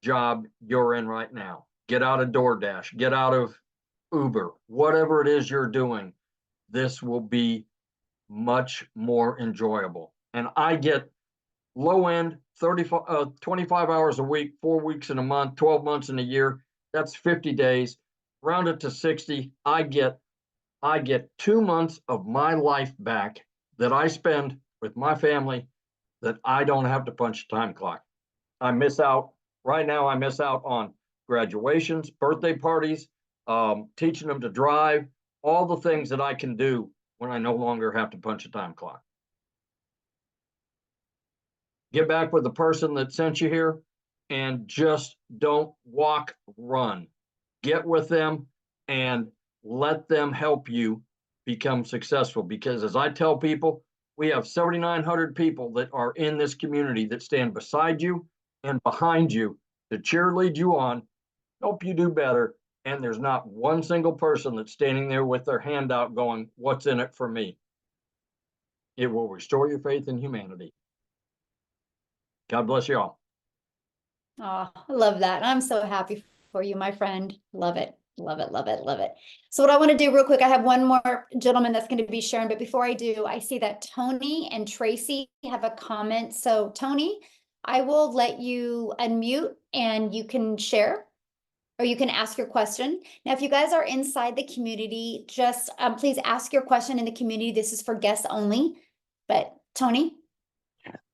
job you're in right now. Get out of DoorDash, get out of Uber, whatever it is you're doing. This will be much more enjoyable. And I get low end 25 hours a week, 4 weeks in a month, 12 months in a year. That's 50 days. Round it to 60. I get 2 months of my life back that I spend with my family that I don't have to punch a time clock. I miss out right now. I miss out on graduations, birthday parties, teaching them to drive, all the things that I can do when I no longer have to punch a time clock. Get back with the person that sent you here and just don't walk, run. Get with them and let them help you become successful. Because as I tell people, we have 7,900 people that are in this community that stand beside you and behind you to cheerlead you on, help you do better. And there's not one single person that's standing there with their hand out going, what's in it for me? It will restore your faith in humanity. God bless you all. Oh, I love that. I'm so happy for you, my friend. Love it. Love it. Love it. Love it. So what I want to do real quick, I have one more gentleman that's going to be sharing, but before I do, I see that Tony and Tracy have a comment. So Tony, I will let you unmute and you can share or you can ask your question. Now, if you guys are inside the community, just please ask your question in the community. This is for guests only, but Tony.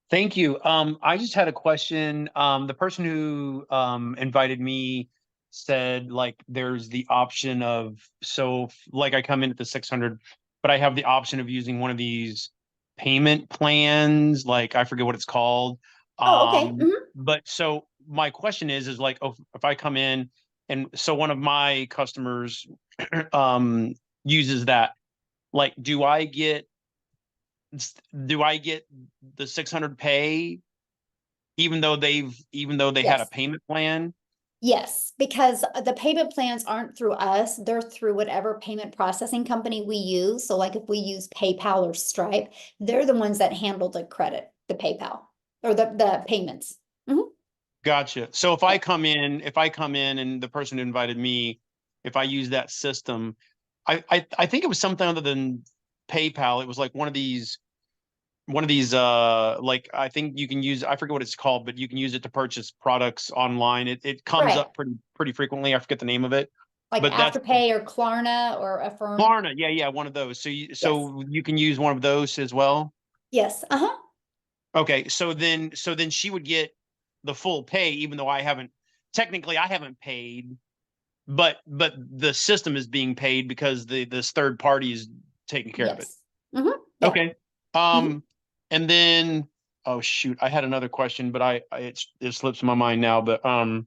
Thank you. I just had a question. The person who invited me said like there's the option of, so like I come in at the 600, but I have the option of using one of these payment plans, like I forget what it's called. Oh, okay. But so my question is like, if I come in and so one of my customers uses that, like, do I get the 600 pay even though they had a Yes. payment plan? Yes, because the payment plans aren't through us, they're through whatever payment processing company we use. So like if we use PayPal or Stripe, they're the ones that handle the credit, the PayPal or the payments. Gotcha. So if I come in and the person who invited me, if I use that system, I think it was something other than PayPal. It was like one of these like I think you can use, I forget what it's called, but you can use it to purchase products online. It comes Right. up pretty frequently. I forget the name of it. Like But that's Afterpay or Klarna or Affirm. Klarna. Yeah, one of those. So you can use one of those as well. Yes. Okay, so then she would get the full pay, even though I haven't paid, but the system is being paid because this third party is taking care of it. Yeah. Okay. And then, oh shoot, I had another question, but it slips my mind now, but I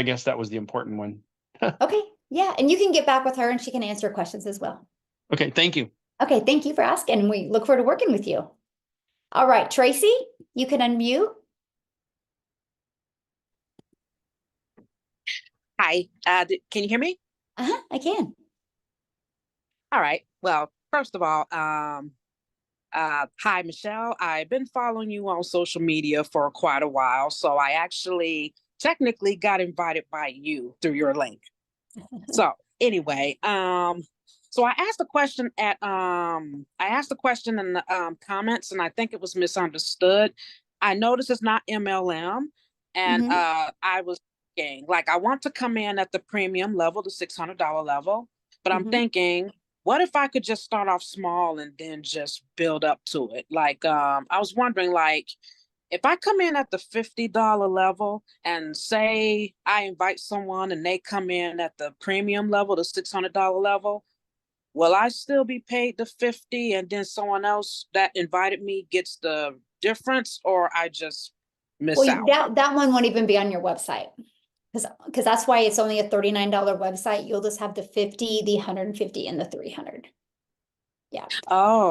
guess that was the important one. Okay. Yeah. And you can get back with her and she can answer questions as well. Okay, thank you. Okay. Thank you for asking. We look forward to working with you. All right, Tracy, you can unmute. Hi, can you hear me? I can. All right. Well, first of all, hi, Michelle. I've been following you on social media for quite a while, so I actually technically got invited by you through your link. So anyway, so I asked a question in the comments, and I think it was misunderstood. I noticed it's not MLM, and I was thinking, like, I want to come in at the premium level, the $600 level, but I'm thinking, what if I could just start off small and then just build up to it? Like, I was wondering, like, if I come in at the $50 level and say I invite someone and they come in at the premium level, the $600 level, will I still be paid the $50 and then someone else that invited me gets the difference, or I just miss out? That one won't even be on your website because that's why it's only a $39 website. You'll just have the 50, the 150, and the 300. Yeah. Oh.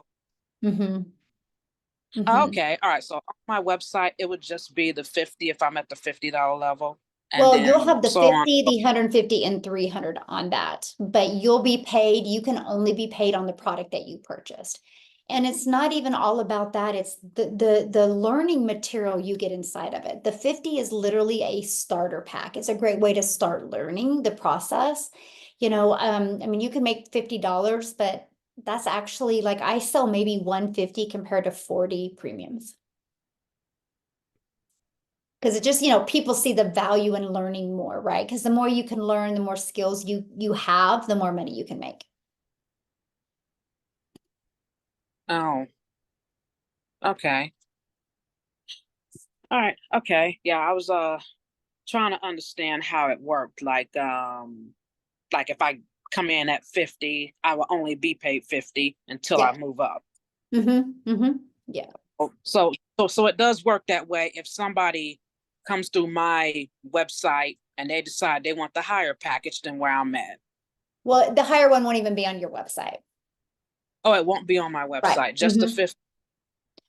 Okay. All right. So on my website, it would just be the 50 if I'm at the $50 level. Well, you'll have the 50, the 150, and 300 on that, but you'll be paid. You can only be paid on the product that you purchased. And it's not even all about that. It's the learning material you get inside of it. The 50 is literally a starter pack. It's a great way to start learning the process. You know, I mean, you can make $50, but that's actually like I sell maybe 150 compared to 40 premiums. Because it just, you know, people see the value in learning more, right? Because the more you can learn, the more skills you have, the more money you can make. Oh, okay. All right. Okay. Yeah, I was trying to understand how it worked. Like if I come in at 50, I will only be paid 50 until Yeah. I move up. Yeah. So it does work that way. If somebody comes through my website and they decide they want the higher package than where I'm at. Well, the higher one won't even be on your website. Oh, it won't be on my website, Right. just the 50.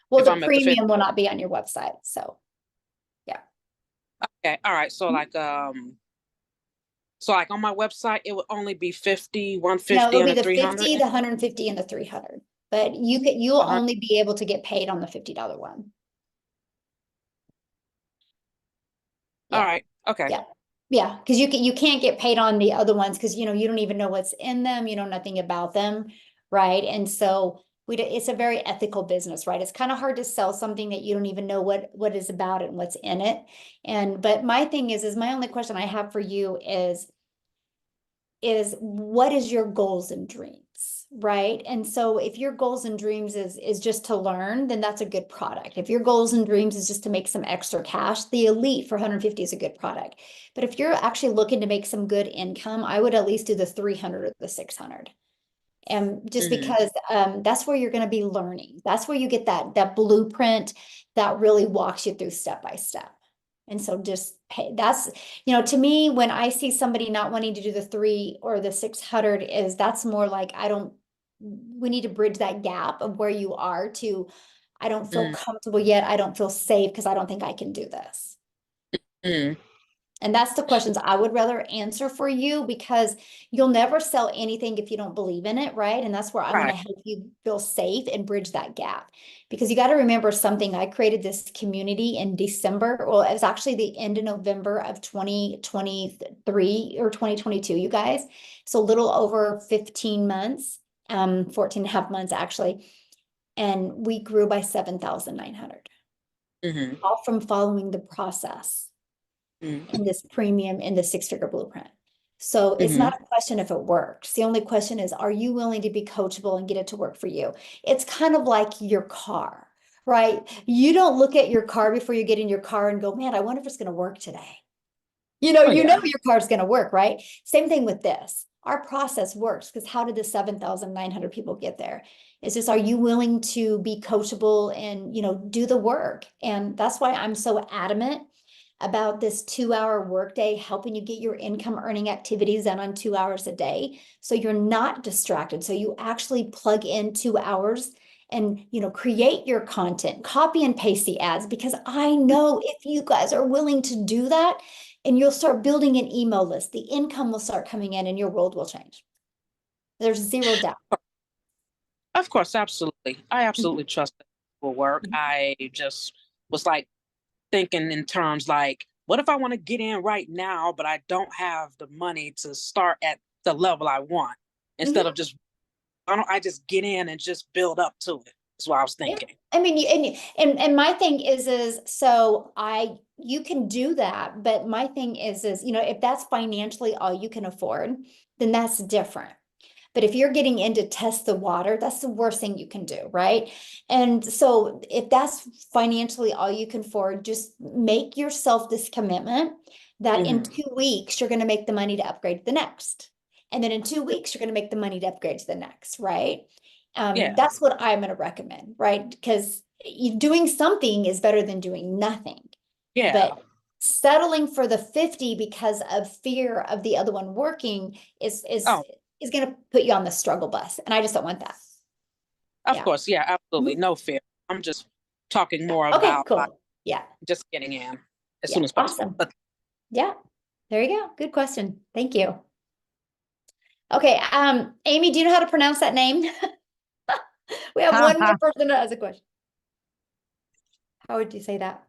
Well, if the I'm at the 50. premium will not be on your website. So, yeah. Okay. All right. So like on my website, it would only be 50, No, 150, it'll be and a the 300. 50, the 150, and the 300. But you'll 100. only be able to get paid on the $50 one. All Yeah. right. Okay. Yeah. Yeah. Because you can't get paid on the other ones because you don't even know what's in them. You know nothing about them. Right. And so it's a very ethical business, right? It's kind of hard to sell something that you don't even know what is about it and what's in it. But my thing is my only question I have for you is what is your goals and dreams, right? And so if your goals and dreams is just to learn, then that's a good product. If your goals and dreams is just to make some extra cash, the Elite for 150 is a good product. But if you're actually looking to make some good income, I would at least do the 300 or the 600. And just because that's where you're going to be learning. That's where you get that blueprint that really walks you through step by step. And so just pay. That's, to me, when I see somebody not wanting to do the 3 or the 600 that's more like, we need to bridge that gap of where you are to, I don't feel comfortable yet. I don't feel safe because I don't think I can do this. And that's the questions I would rather answer for you because you'll never sell anything if you don't believe in it, right? And that's where I want to help you feel safe and bridge that gap. Because you got to remember something, I created this community in December. Well, it was actually the end of November of 2023 or 2022, you guys. So a little over 15 months, 14 and a half months actually. And we grew by 7,900. All from following the process. In this premium, in the 6-figure blueprint. So it's not a question if it works. The only question is, are you willing to be coachable and get it to work for you? It's kind of like your car, right? You don't look at your car before you get in your car and go, man, I wonder if it's going to work today. You know your car's going to work, right? Same thing with this. Our process works because how did the 7,900 people get there? It's just, are you willing to be coachable and, do the work? And that's why I'm so adamant about this 2-hour workday, helping you get your income earning activities done on 2 hours a day. So you're not distracted. So you actually plug in 2 hours and, create your content, copy and paste the ads, because I know if you guys are willing to do that and you'll start building an email list, the income will start coming in and your world will change. There's zero doubt. Of course. Absolutely. I absolutely trust that it will work. I just was like, thinking in terms like, what if I want to get in right now, but I don't have the money to start at the level I want? Instead of just, why don't I just get in and just build up to it? That's what I was thinking. I mean, and my thing is so you can do that, but my thing is, if that's financially all you can afford, then that's different. But if you're getting in to test the water, that's the worst thing you can do, right? And so if that's financially all you can afford, just make yourself this commitment that in 2 weeks, you're going to make the money to upgrade to the next. And then in 2 weeks, you're going to make the money to upgrade to the next, right? That's what I'm going to recommend, right? Because doing something is better than doing nothing. Yeah. But settling for the 50 because of fear of the other one working is going to put you on the struggle bus. And I just don't want that. Of course. Yeah, absolutely. No fear. I'm just talking more about cool. Just getting in as soon as possible. Awesome. Yeah. There you go. Good question. Thank you. Okay. Amy, do you know how to pronounce that name? We have one more person that has a question. How would you say that?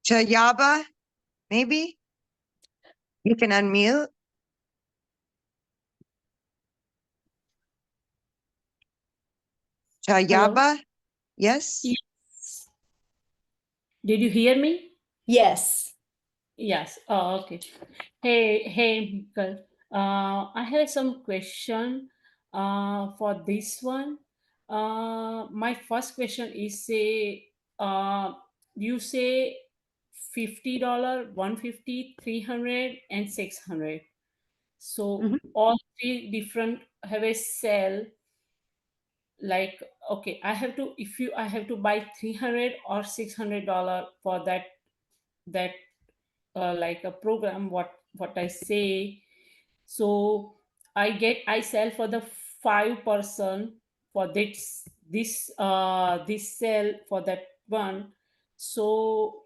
Chayaba, maybe? You can unmute. Chayaba, yes? Yes. Did you hear me? Yes. Yes. Oh, okay. Hey, girl. I have some question for this one. My first question is you say $50, 150, 300, and 600. So Mhm. all three different have a sale. Like, okay, I have to buy 300 or $600 for that like a program, what I say. So I sell for the 5% for this sell for that one. So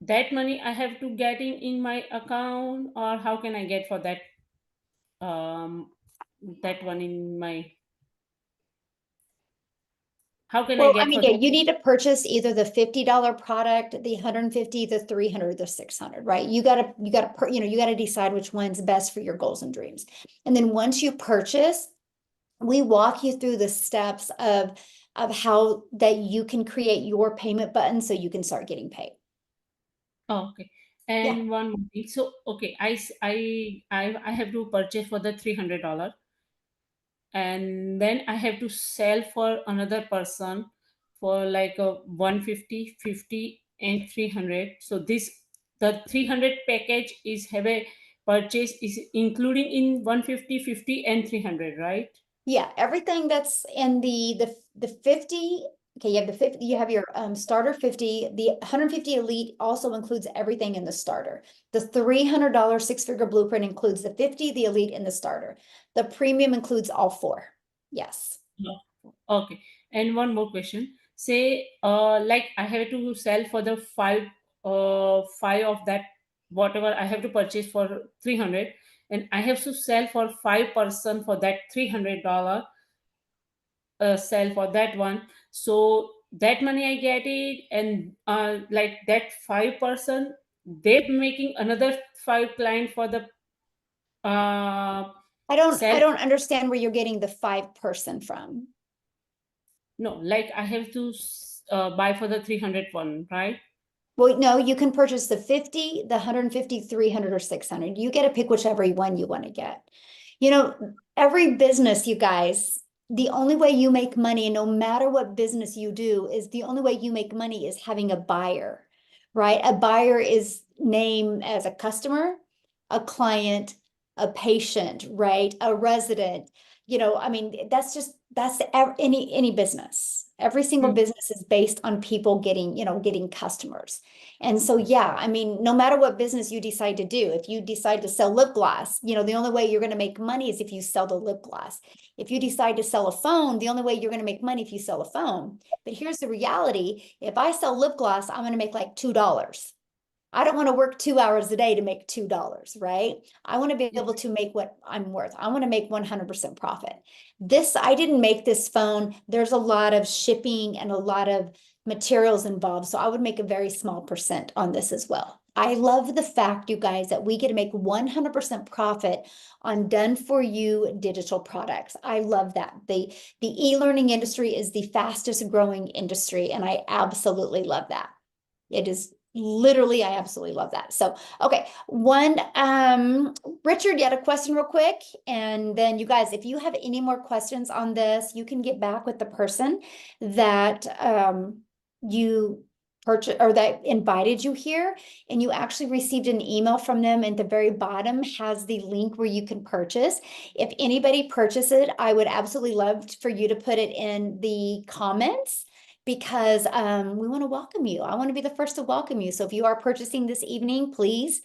that money I have to get in my account, or how can I get for um that one in my, how can I Well, I get mean, for yeah, you need to purchase either the $50 product, the 150, the 300, the 600, right? You gotta, you gotta decide which one's best for your goals and dreams. And then once you purchase, we walk you through the steps of how that you can create your payment button so you can start getting paid. Oh, okay. And one more thing. So, okay, I have to purchase for the $300, and then I have to sell for another person for like a 150, 50, and 300. So the 300 package is have a purchase is including in 150, 50, and 300, right? Yeah, everything that's in the 50, okay, you have the 50, you have your starter 50, the 150 elite also includes everything in the starter. The $300 six-figure blueprint includes the 50, the elite, and the starter. The premium includes all four. Yes. Okay. And one more question. Say, like I have to sell for the five of that, whatever I have to purchase for 300, and I have to sell for 5% for that $300 sell for that one. So that money I get it, and like that 5%, they're making another 5 client for the I sell. don't understand where you're getting the 5% from. No, like I have to buy for the 300 one, right? Well, no, you can purchase the 50, the 150, 300, or 600. You get to pick whichever one you want to get. You know, every business, you guys, the only way you make money, no matter what business you do, is the only way you make money is having a buyer, right? A buyer is named as a customer, a client, a patient, right? A resident. You know, I mean, that's any business. Every single business is based on people getting customers. And so, yeah, I mean, no matter what business you decide to do, if you decide to sell lip gloss, the only way you're going to make money is if you sell the lip gloss. If you decide to sell a phone, the only way you're going to make money if you sell a phone. But here's the reality. If I sell lip gloss, I'm going to make like $2. I don't want to work 2 hours a day to make $2, right? I want to be able to make what I'm worth. I want to make 100% profit. I didn't make this phone. There's a lot of shipping and a lot of materials involved. So I would make a very small percent on this as well. I love the fact, you guys, that we get to make 100% profit on done for you digital products. I love that. The e-learning industry is the fastest growing industry, and I absolutely love that. It is literally, I absolutely love that. So, okay. Richard, you had a question real quick. And then you guys, if you have any more questions on this, you can get back with the person that, you purchased or that invited you here, and you actually received an email from them. At the very bottom has the link where you can purchase. If anybody purchases it, I would absolutely love for you to put it in the comments, because we want to welcome you. I want to be the first to welcome you. So if you are purchasing this evening, please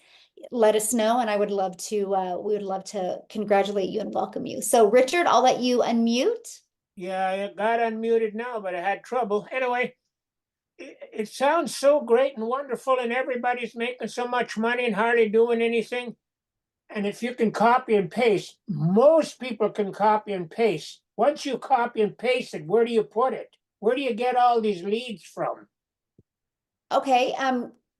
let us know, and I would love to, we would love to congratulate you and welcome you. So Richard, I'll let you unmute. Yeah, I got unmuted now, but I had trouble. Anyway, it sounds so great and wonderful, and everybody's making so much money and hardly doing anything. And if you can copy and paste, most people can copy and paste once you copy and paste it, where do you put it? Where do you get all these leads from? Okay,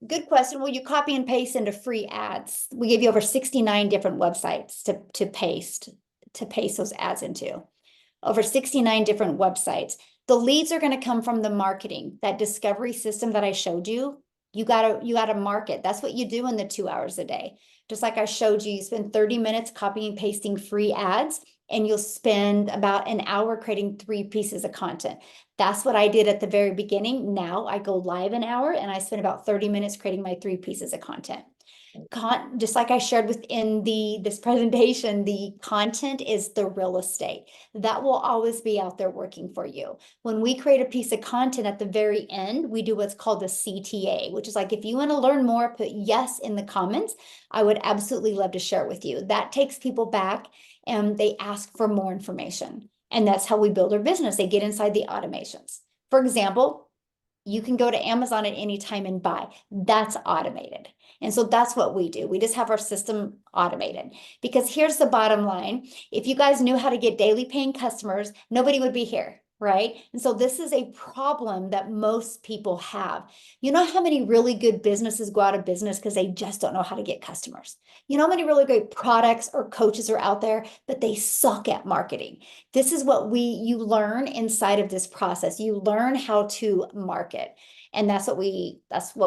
good question. Well, you copy and paste into free ads. We give you over 69 different websites to paste those ads into. Over 69 different websites. The leads are going to come from the marketing, that discovery system that I showed you. You gotta market. That's what you do in the 2 hours a day. Just like I showed you, you spend 30 minutes copying and pasting free ads, and you'll spend about an hour creating 3 pieces of content. That's what I did at the very beginning. Now I go live an hour and I spend about 30 minutes creating my 3 pieces of content. Just like I shared within this presentation, the content is the real estate. That will always be out there working for you. When we create a piece of content at the very end, we do what's called a CTA, which is like, if you want to learn more, put yes in the comments. I would absolutely love to share it with you. That takes people back and they ask for more information. And that's how we build our business. They get inside the automations. For example, you can go to Amazon at any time and buy. That's automated. And so that's what we do. We just have our system automated, because here's the bottom line. If you guys knew how to get daily paying customers, nobody would be here, right? And so this is a problem that most people have. You know how many really good businesses go out of business because they just don't know how to get customers? You know how many really great products or coaches are out there, but they suck at marketing? This is what you learn inside of this process. You learn how to market. And that's what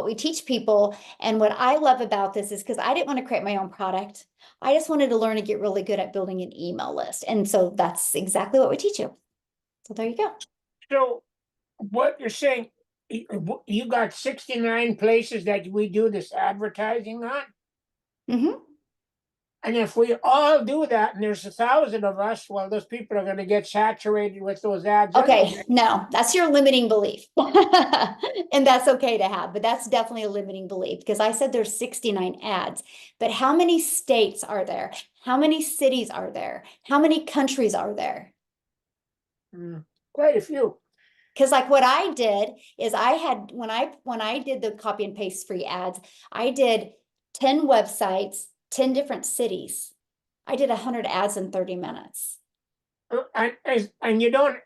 we teach people. And what I love about this is because I didn't want to create my own product. I just wanted to learn to get really good at building an email list. And so that's exactly what we teach you. So there you go. So what you're saying, you got 69 places that we do this advertising on? Mm-hmm. And if we all do that, and there's 1,000 of us, well, those people are going to get saturated with those ads. Okay, anyway. no, that's your limiting belief. And that's okay to have, but that's definitely a limiting belief, because I said there's 69 ads, but how many states are there? How many cities are there? How many countries are there? Quite a few. Because like what I did is I had, when I did the copy and paste free ads, I did 10 websites, 10 different cities. I did 100 ads in 30 minutes. And you don't,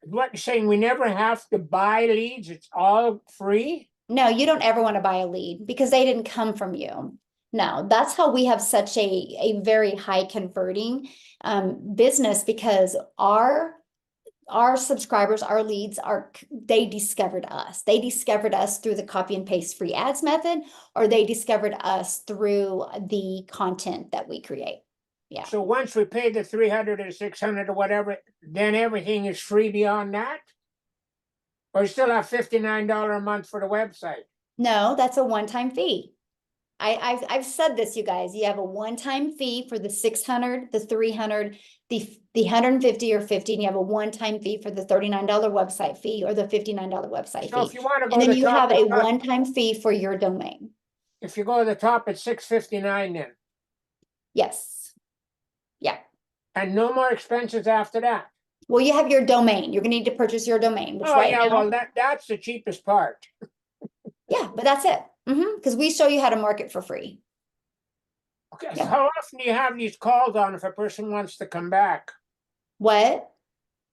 what you're saying, we never have to buy leads, it's all free? No, you don't ever want to buy a lead because they didn't come from you. No, that's how we have such a very high converting business, because our subscribers, our leads they discovered us. They discovered us through the copy and paste free ads method, or they discovered us through the content that we create. Yeah. So once we pay the 300 or 600 or whatever, then everything is free beyond that? Or you still have $59 a month for the website? No, that's a one-time fee. I've said this, you guys. You have a one-time fee for the 600, the 300, the 150 or 50, and you have a one-time fee for the $39 website fee or the $59 website So fee. if you want to go And to then the you top, have a one-time fee for your domain. if you go to the top, it's $659 then, Yes. Yeah. and no more expenses after that. Well, you have your domain. You're gonna need to purchase your domain, which Oh right yeah, now, well that's the cheapest part. yeah, but that's it. Because we show you how to market for free. Okay, Yeah. so how often do you have these calls on if a person wants to come back? What?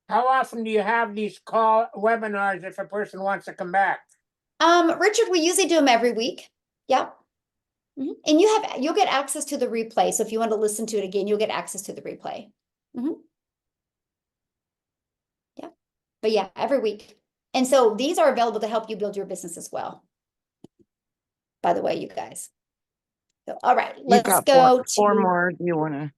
How often do you have these webinars if a person wants to come back? Richard, we usually do them every week. Yeah. And you'll get access to the replay. So if you want to listen to it again, you'll get access to the replay. Yeah. But yeah, every week. And so these are available to help you build your business as well. By the way, you guys. So, all right, let's go four more. Do you want to?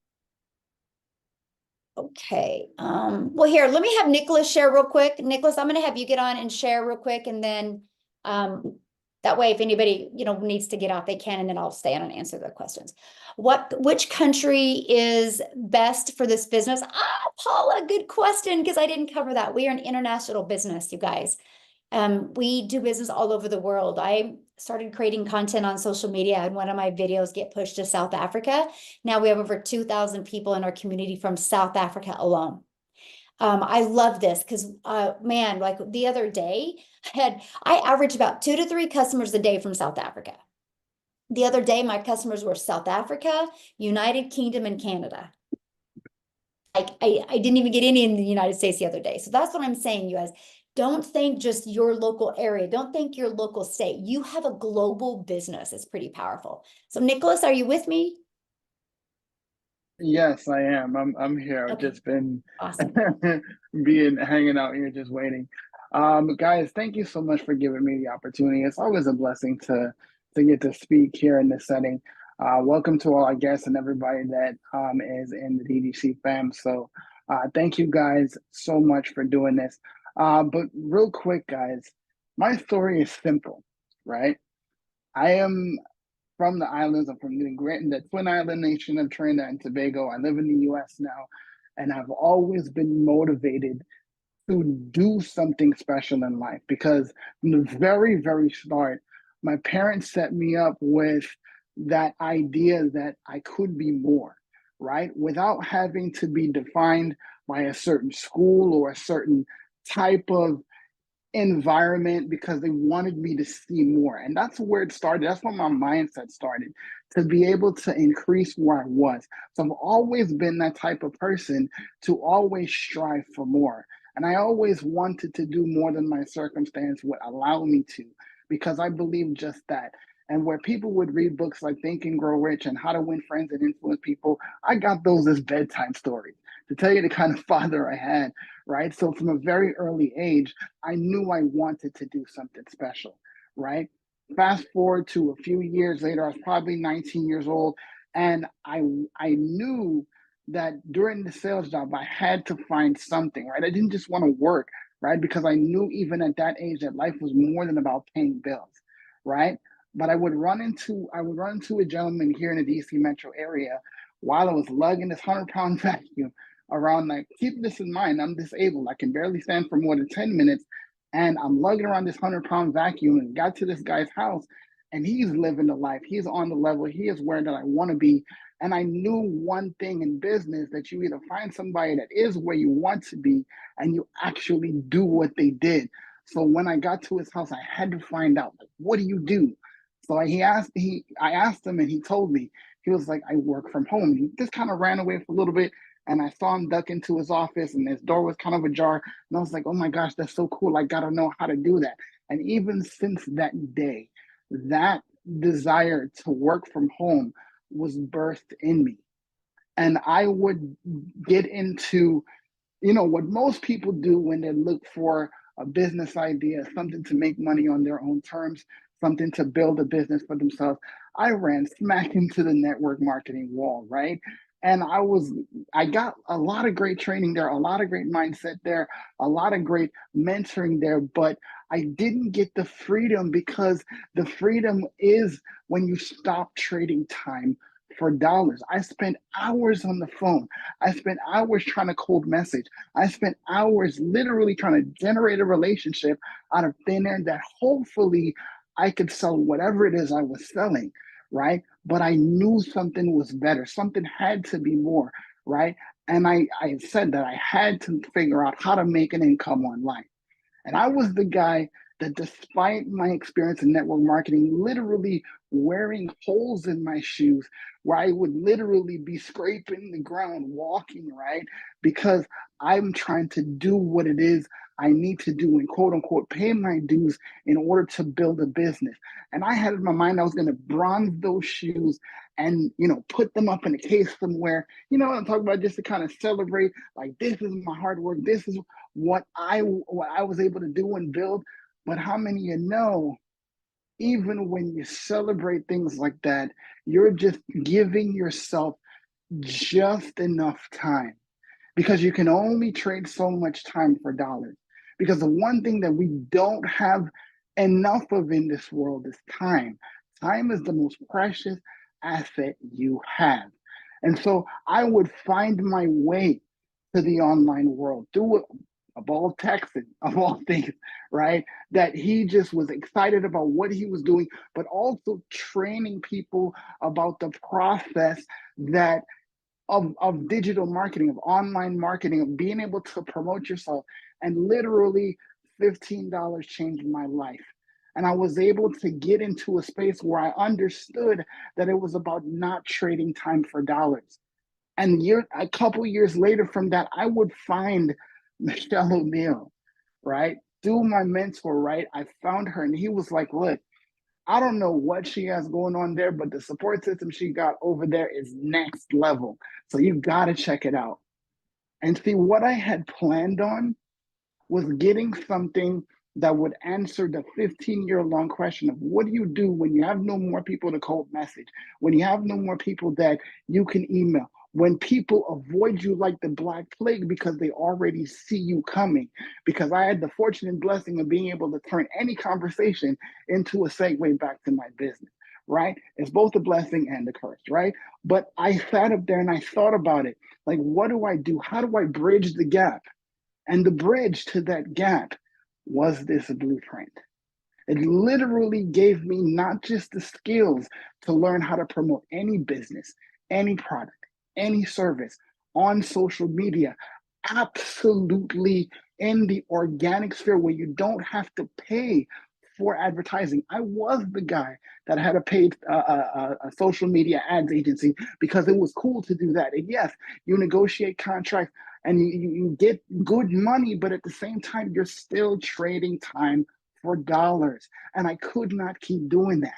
Okay. Well, here, let me have Nicholas share real quick. Nicholas, I'm going to have you get on and share real quick, and then that way, if anybody needs to get off, they can, and then I'll stay on and answer their questions. Which country is best for this business? Paula, good question, because I didn't cover that. We are an international business, you guys. We do business all over the world. I started creating content on social media, and one of my videos get pushed to South Africa. Now we have over 2,000 people in our community from South Africa alone. I love this because, man, like the other day, I average about 2 to 3 customers a day from South Africa. The other day, my customers were South Africa, United Kingdom, and Canada. I didn't even get any in the United States the other day. So that's what I'm saying, you guys. Don't think just your local area. Don't think your local state. You have a global business. It's pretty powerful. So Nicholas, are you with me? Yes, I am. I'm here. I've Okay. just been Awesome. hanging out here just waiting. Guys, thank you so much for giving me the opportunity. It's always a blessing to get to speak here in this setting. Welcome to all our guests and everybody that is in the DDC fam. So thank you guys so much for doing this. But real quick, guys, my story is simple, right? I am from the islands. I'm from the Twin Island nation of Trinidad and Tobago. I live in the US now, and I've always been motivated to do something special in life because from the very, very start, my parents set me up with that idea that I could be more, right? Without having to be defined by a certain school or a certain type of environment, because they wanted me to see more. And that's where it started. That's where my mindset started, to be able to increase where I was. So I've always been that type of person to always strive for more. And I always wanted to do more than my circumstance would allow me to, because I believe just that. And where people would read books like Think and Grow Rich and How to Win Friends and Influence People, I got those as bedtime stories to tell you the kind of father I had, right? So from a very early age, I knew I wanted to do something special, right? Fast forward to a few years later, I was probably 19 years old, and I knew that during the sales job, I had to find something, right? I didn't just want to work, right? Because I knew even at that age that life was more than about paying bills, right? But I would run into a gentleman here in the DC metro area while I was lugging this 100-pound vacuum around. Like, keep this in mind, I'm disabled. I can barely stand for more than 10 minutes. And I'm lugging around this 100-pound vacuum and got to this guy's house, and he's living the life. He's on the level. He is where that I want to be. And I knew one thing in business, that you either find somebody that is where you want to be and you actually do what they did. So when I got to his house, I had to find out, like, what do you do? So I asked him, and he told me. He was like, I work from home. He just kind of ran away for a little bit, and I saw him duck into his office, and his door was kind of ajar. And I was like, oh my gosh, that's so cool. I got to know how to do that. And even since that day, that desire to work from home was birthed in me. And I would get into, what most people do when they look for a business idea, something to make money on their own terms, something to build a business for themselves. I ran smack into the network marketing wall, right? And I got a lot of great training there, a lot of great mindset there, a lot of great mentoring there, but I didn't get the freedom, because the freedom is when you stop trading time for dollars. I spent hours on the phone. I spent hours trying to cold message. I spent hours literally trying to generate a relationship out of thin air that hopefully I could sell whatever it is I was selling, right? But I knew something was better. Something had to be more, right? And I said that I had to figure out how to make an income online. And I was the guy that, despite my experience in network marketing, literally wearing holes in my shoes, where I would literally be scraping the ground, walking, right? Because I'm trying to do what it is I need to do and, quote unquote, pay my dues in order to build a business. And I had in my mind I was going to bronze those shoes and, put them up in a case somewhere. You know what I'm talking about? Just to kind of celebrate, like, this is my hard work. This is what I was able to do and build. But how many of you know, even when you celebrate things like that, you're just giving yourself just enough time, because you can only trade so much time for dollars. Because the one thing that we don't have enough of in this world is time. Time is the most precious asset you have. And so I would find my way to the online world through a ball of Texan, of all things, right? That he just was excited about what he was doing, but also training people about the process that of digital marketing, of online marketing, of being able to promote yourself. And literally $15 changed my life. And I was able to get into a space where I understood that it was about not trading time for dollars. And a couple years later from that, I would find Michelle O'Neill, right? Through my mentor, right? I found her and he was like, look, I don't know what she has going on there, but the support system she got over there is next level. So you got to check it out. And see, what I had planned on was getting something that would answer the 15-year-long question of what do you do when you have no more people to cold message, when you have no more people that you can email, when people avoid you like the Black Plague because they already see you coming. Because I had the fortunate blessing of being able to turn any conversation into a segue back to my business, right? It's both a blessing and a curse, right? But I sat up there and I thought about it. Like, what do I do? How do I bridge the gap? And the bridge to that gap was this blueprint. It literally gave me not just the skills to learn how to promote any business, any product, any service on social media, absolutely in the organic sphere where you don't have to pay for advertising. I was the guy that had a paid a social media ads agency because it was cool to do that. And yes, you negotiate contracts and you get good money, but at the same time, you're still trading time for dollars. And I could not keep doing that.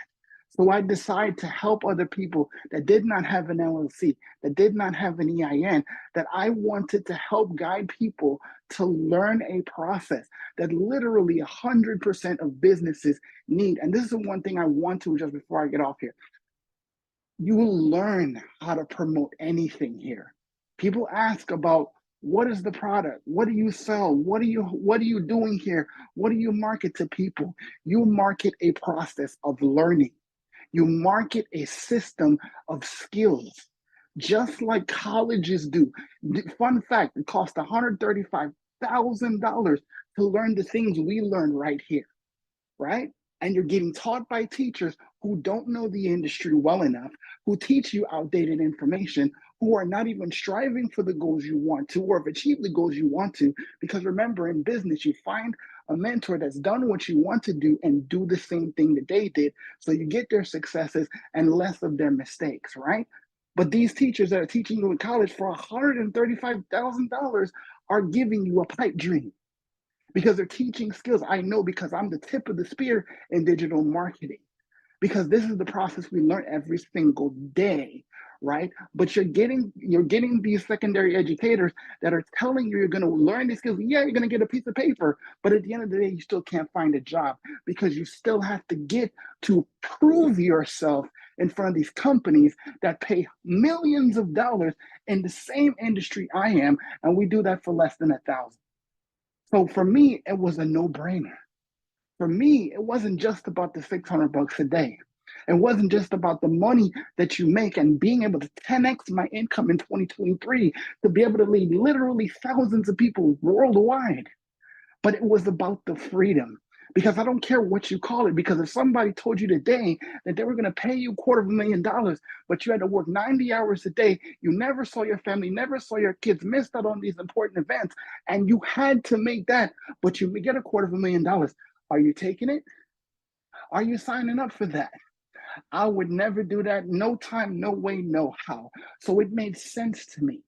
So I decided to help other people that did not have an LLC, that did not have an EIN, that I wanted to help guide people to learn a process that literally 100% of businesses need. And this is the one thing I want to, just before I get off here. You will learn how to promote anything here. People ask about, what is the product? What do you sell? What are you doing here? What do you market to people? You market a process of learning. You market a system of skills, just like colleges do. Fun fact, it costs $135,000 to learn the things we learn right here, right? And you're getting taught by teachers who don't know the industry well enough, who teach you outdated information, who are not even striving for the goals you want to, or have achieved the goals you want to. Because remember, in business, you find a mentor that's done what you want to do and do the same thing that they did. So you get their successes and less of their mistakes, right? But these teachers that are teaching you in college for $135,000 are giving you a pipe dream because they're teaching skills. I know because I'm the tip of the spear in digital marketing, because this is the process we learn every single day, right? But you're getting these secondary educators that are telling you you're going to learn these skills. Yeah, you're going to get a piece of paper, but at the end of the day, you still can't find a job because you still have to get to prove yourself in front of these companies that pay millions of dollars in the same industry I am, and we do that for less than $1,000. So for me, it was a no-brainer. For me, it wasn't just about the $600 a day. It wasn't just about the money that you make and being able to 10x my income in 2023 to be able to lead literally thousands of people worldwide. But it was about the freedom. Because I don't care what you call it, because if somebody told you today that they were going to pay you $250,000, but you had to work 90 hours a day, you never saw your family, never saw your kids, missed out on these important events, and you had to make that, but you get $250,000, are you taking it? Are you signing up for that? I would never do that. No time, no way, no how. So it made sense to me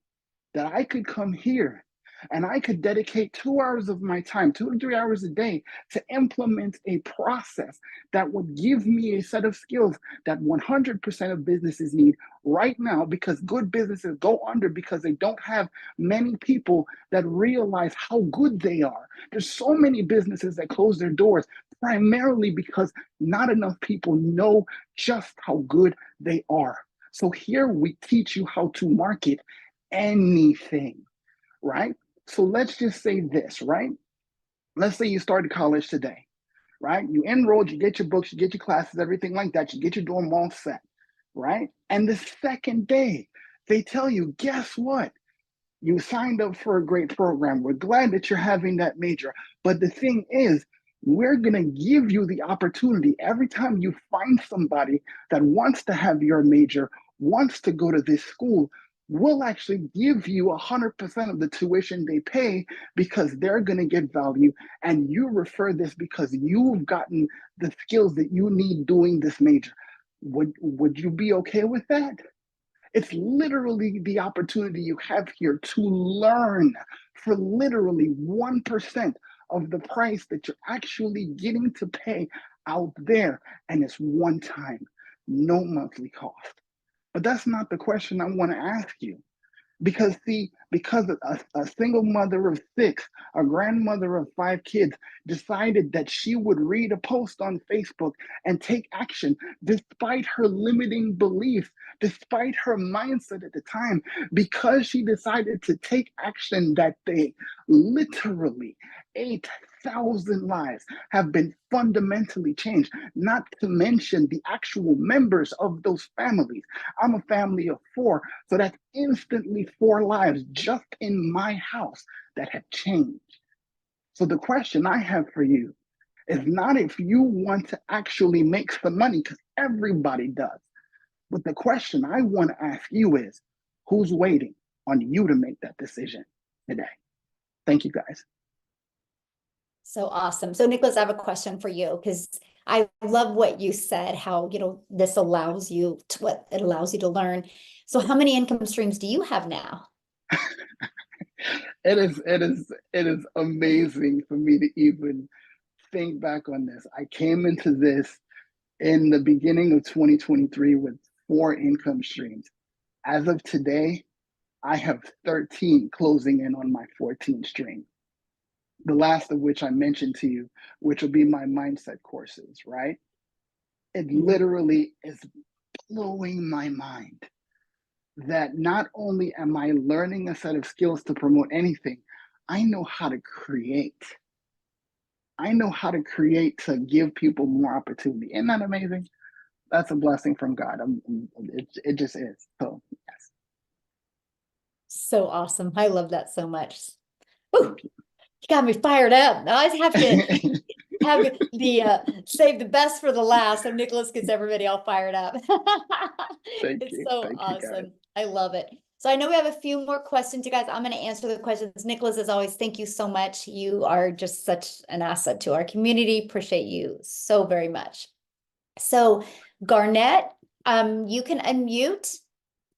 that I could come here and I could dedicate 2 hours of my time, 2 to 3 hours a day, to implement a process that would give me a set of skills that 100% of businesses need right now, because good businesses go under because they don't have many people that realize how good they are. There's so many businesses that close their doors primarily because not enough people know just how good they are. So here we teach you how to market anything, right? So let's just say this, right? Let's say you started college today, right? You enrolled, you get your books, you get your classes, everything like that. You get your dorm all set, right? And the second day, they tell you, guess what? You signed up for a great program. We're glad that you're having that major. But the thing is, we're going to give you the opportunity every time you find somebody that wants to have your major, wants to go to this school, we'll actually give you 100% of the tuition they pay because they're going to get value, and you refer this because you've gotten the skills that you need doing this major. Would you be okay with that? It's literally the opportunity you have here to learn for literally 1% of the price that you're actually getting to pay out there. And it's one time, no monthly cost. But that's not the question I want to ask you. Because see, because a single mother of 6, a grandmother of 5 kids decided that she would read a post on Facebook and take action despite her limiting beliefs, despite her mindset at the time, because she decided to take action that day, literally 8,000 lives have been fundamentally changed, not to mention the actual members of those families. I'm a family of 4, so that's instantly 4 lives just in my house that have changed. So the question I have for you is not if you want to actually make some money, because everybody does. But the question I want to ask you is, who's waiting on you to make that decision today? Thank you, guys. So awesome. So Nicholas, I have a question for you, because I love what you said, how, this allows you to, what it allows you to learn. So how many income streams do you have now? It is amazing for me to even think back on this. I came into this in the beginning of 2023 with 4 income streams. As of today, I have 13 closing in on my 14 stream. The last of which I mentioned to you, which will be my mindset courses, right? It literally is blowing my mind that not only am I learning a set of skills to promote anything, I know how to create. I know how to create to give people more opportunity. Isn't that amazing? That's a blessing from God. It just is. So, yes. So awesome. I love that so much. Ooh, you got me fired up. I always have to have the save the best for the last, so Nicholas gets everybody all fired up. It's so awesome. I love it. So I know we have a few more questions, you guys. I'm going to answer the questions. Nicholas, as always, thank you so much. You are just such an asset to our community. Appreciate you so very much. So Garnett, you can unmute,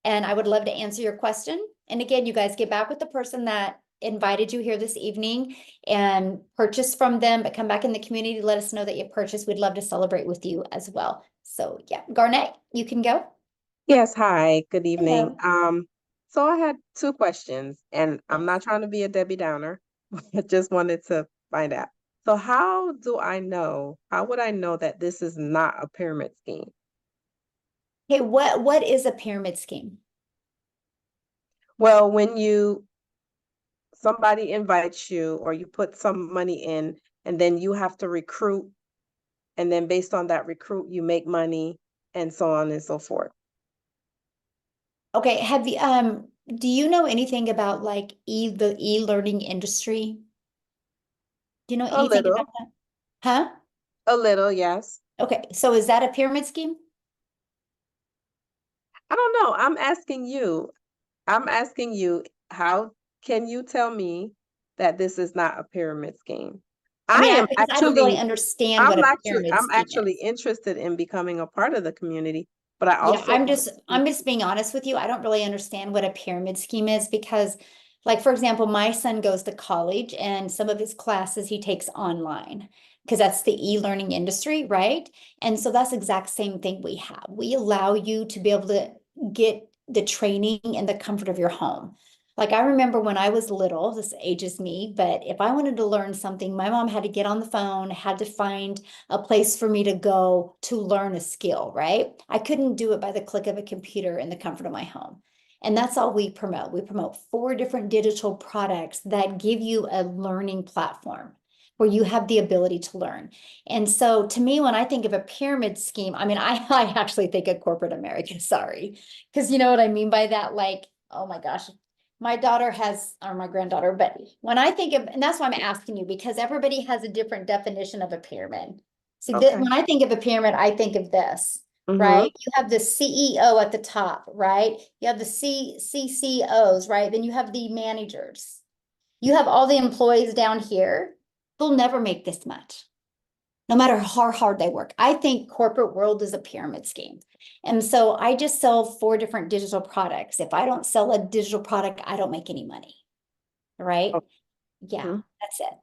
and I would love to answer your question. And again, you guys get back with the person that invited you here this evening and purchase from them, but come back in the community, let us know that you purchased. We'd love to celebrate with you as well. So yeah, Garnett, you can go. Yes, hi, good evening. Hello. So I had 2 questions, and I'm not trying to be a Debbie Downer. I just wanted to find out. So how would I know that this is not a pyramid scheme? Okay, what is a pyramid scheme? Well, when somebody invites you or you put some money in and then you have to recruit, and then based on that recruit, you make money and so on and so forth. Okay, have you do you know anything about like the e-learning industry? Do you know A anything little, about that? Huh? a little, yes. Okay, so is that a pyramid scheme? I don't know. I'm asking you, how can you tell me that this is not a pyramid scheme? I mean, am because I don't really actually, understand what a pyramid I'm scheme actually is. interested in becoming a part of the community, but I Yeah, also I'm just being honest with you. I don't really understand what a pyramid scheme is because, like, for example, my son goes to college and some of his classes he takes online because that's the e-learning industry, right? And so that's the exact same thing we have. We allow you to be able to get the training in the comfort of your home. Like I remember when I was little, this ages me, but if I wanted to learn something, my mom had to get on the phone, had to find a place for me to go to learn a skill, right? I couldn't do it by the click of a computer in the comfort of my home. And that's all we promote. We promote 4 different digital products that give you a learning platform where you have the ability to learn. And so to me, when I think of a pyramid scheme, I mean, I actually think of corporate America, sorry. Because you know what I mean by that? Like, oh my gosh, my daughter has, or my granddaughter, but when I think of, and that's why I'm asking you, because everybody has a different definition of a pyramid. See, Okay. when I think of a pyramid, I think of this, right? You have the CEO at the top, right? You have the CCOs, right? Then you have the managers. You have all the employees down here. They'll never make this much. no matter how hard they work. I think corporate world is a pyramid scheme. And so I just sell 4 different digital products. If I don't sell a digital product, I don't make any money. Right? Oh. Yeah, Mhm. that's it.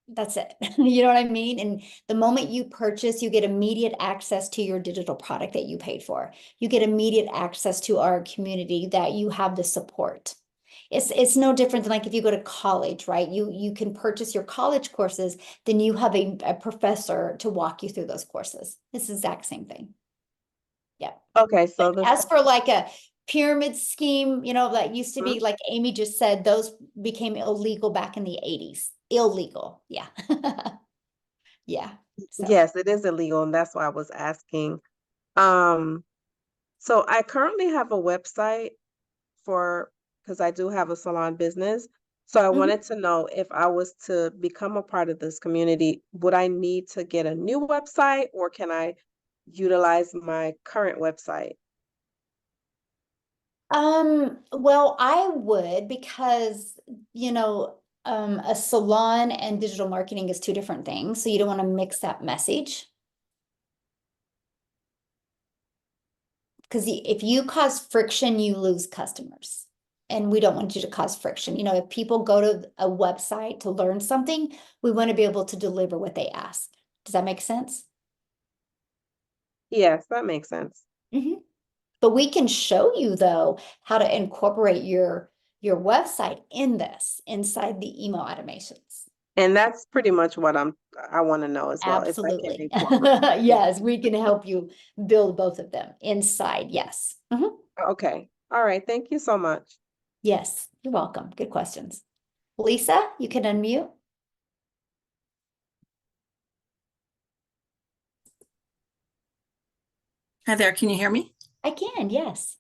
That's it. You know what I mean? And the moment you purchase, you get immediate access to your digital product that you paid for. You get immediate access to our community that you have the support. It's no different than like if you go to college, right? You can purchase your college courses, then you have a professor to walk you through those courses. It's the exact same thing. Yeah. Okay, so But as for like a pyramid scheme, that used to be, like Amy just said, those became illegal back in the 80s. Illegal. Yeah. Yeah. So. yes, it is illegal, and that's why I was asking. So I currently have a website because I do have a salon business. So I Mhm. wanted to know if I was to become a part of this community, would I need to get a new website or can I utilize my current website? Well, I would because, a salon and digital marketing is 2 different things. So you don't want to mix that message. Because if you cause friction, you lose customers. And we don't want you to cause friction. If people go to a website to learn something, we want to be able to deliver what they ask. Does that make sense? Yes, that makes sense. Mhm. But we can show you though how to incorporate your website inside the email automations. And that's pretty much what I want to know as well, if I can Absolutely. incorporate. Yes, we can help you build both of them inside. Yes. Mhm. Okay. All right. Thank you so much. Yes, you're welcome. Good questions. Lisa, you can unmute. Hi there, can you hear me? I can, yes.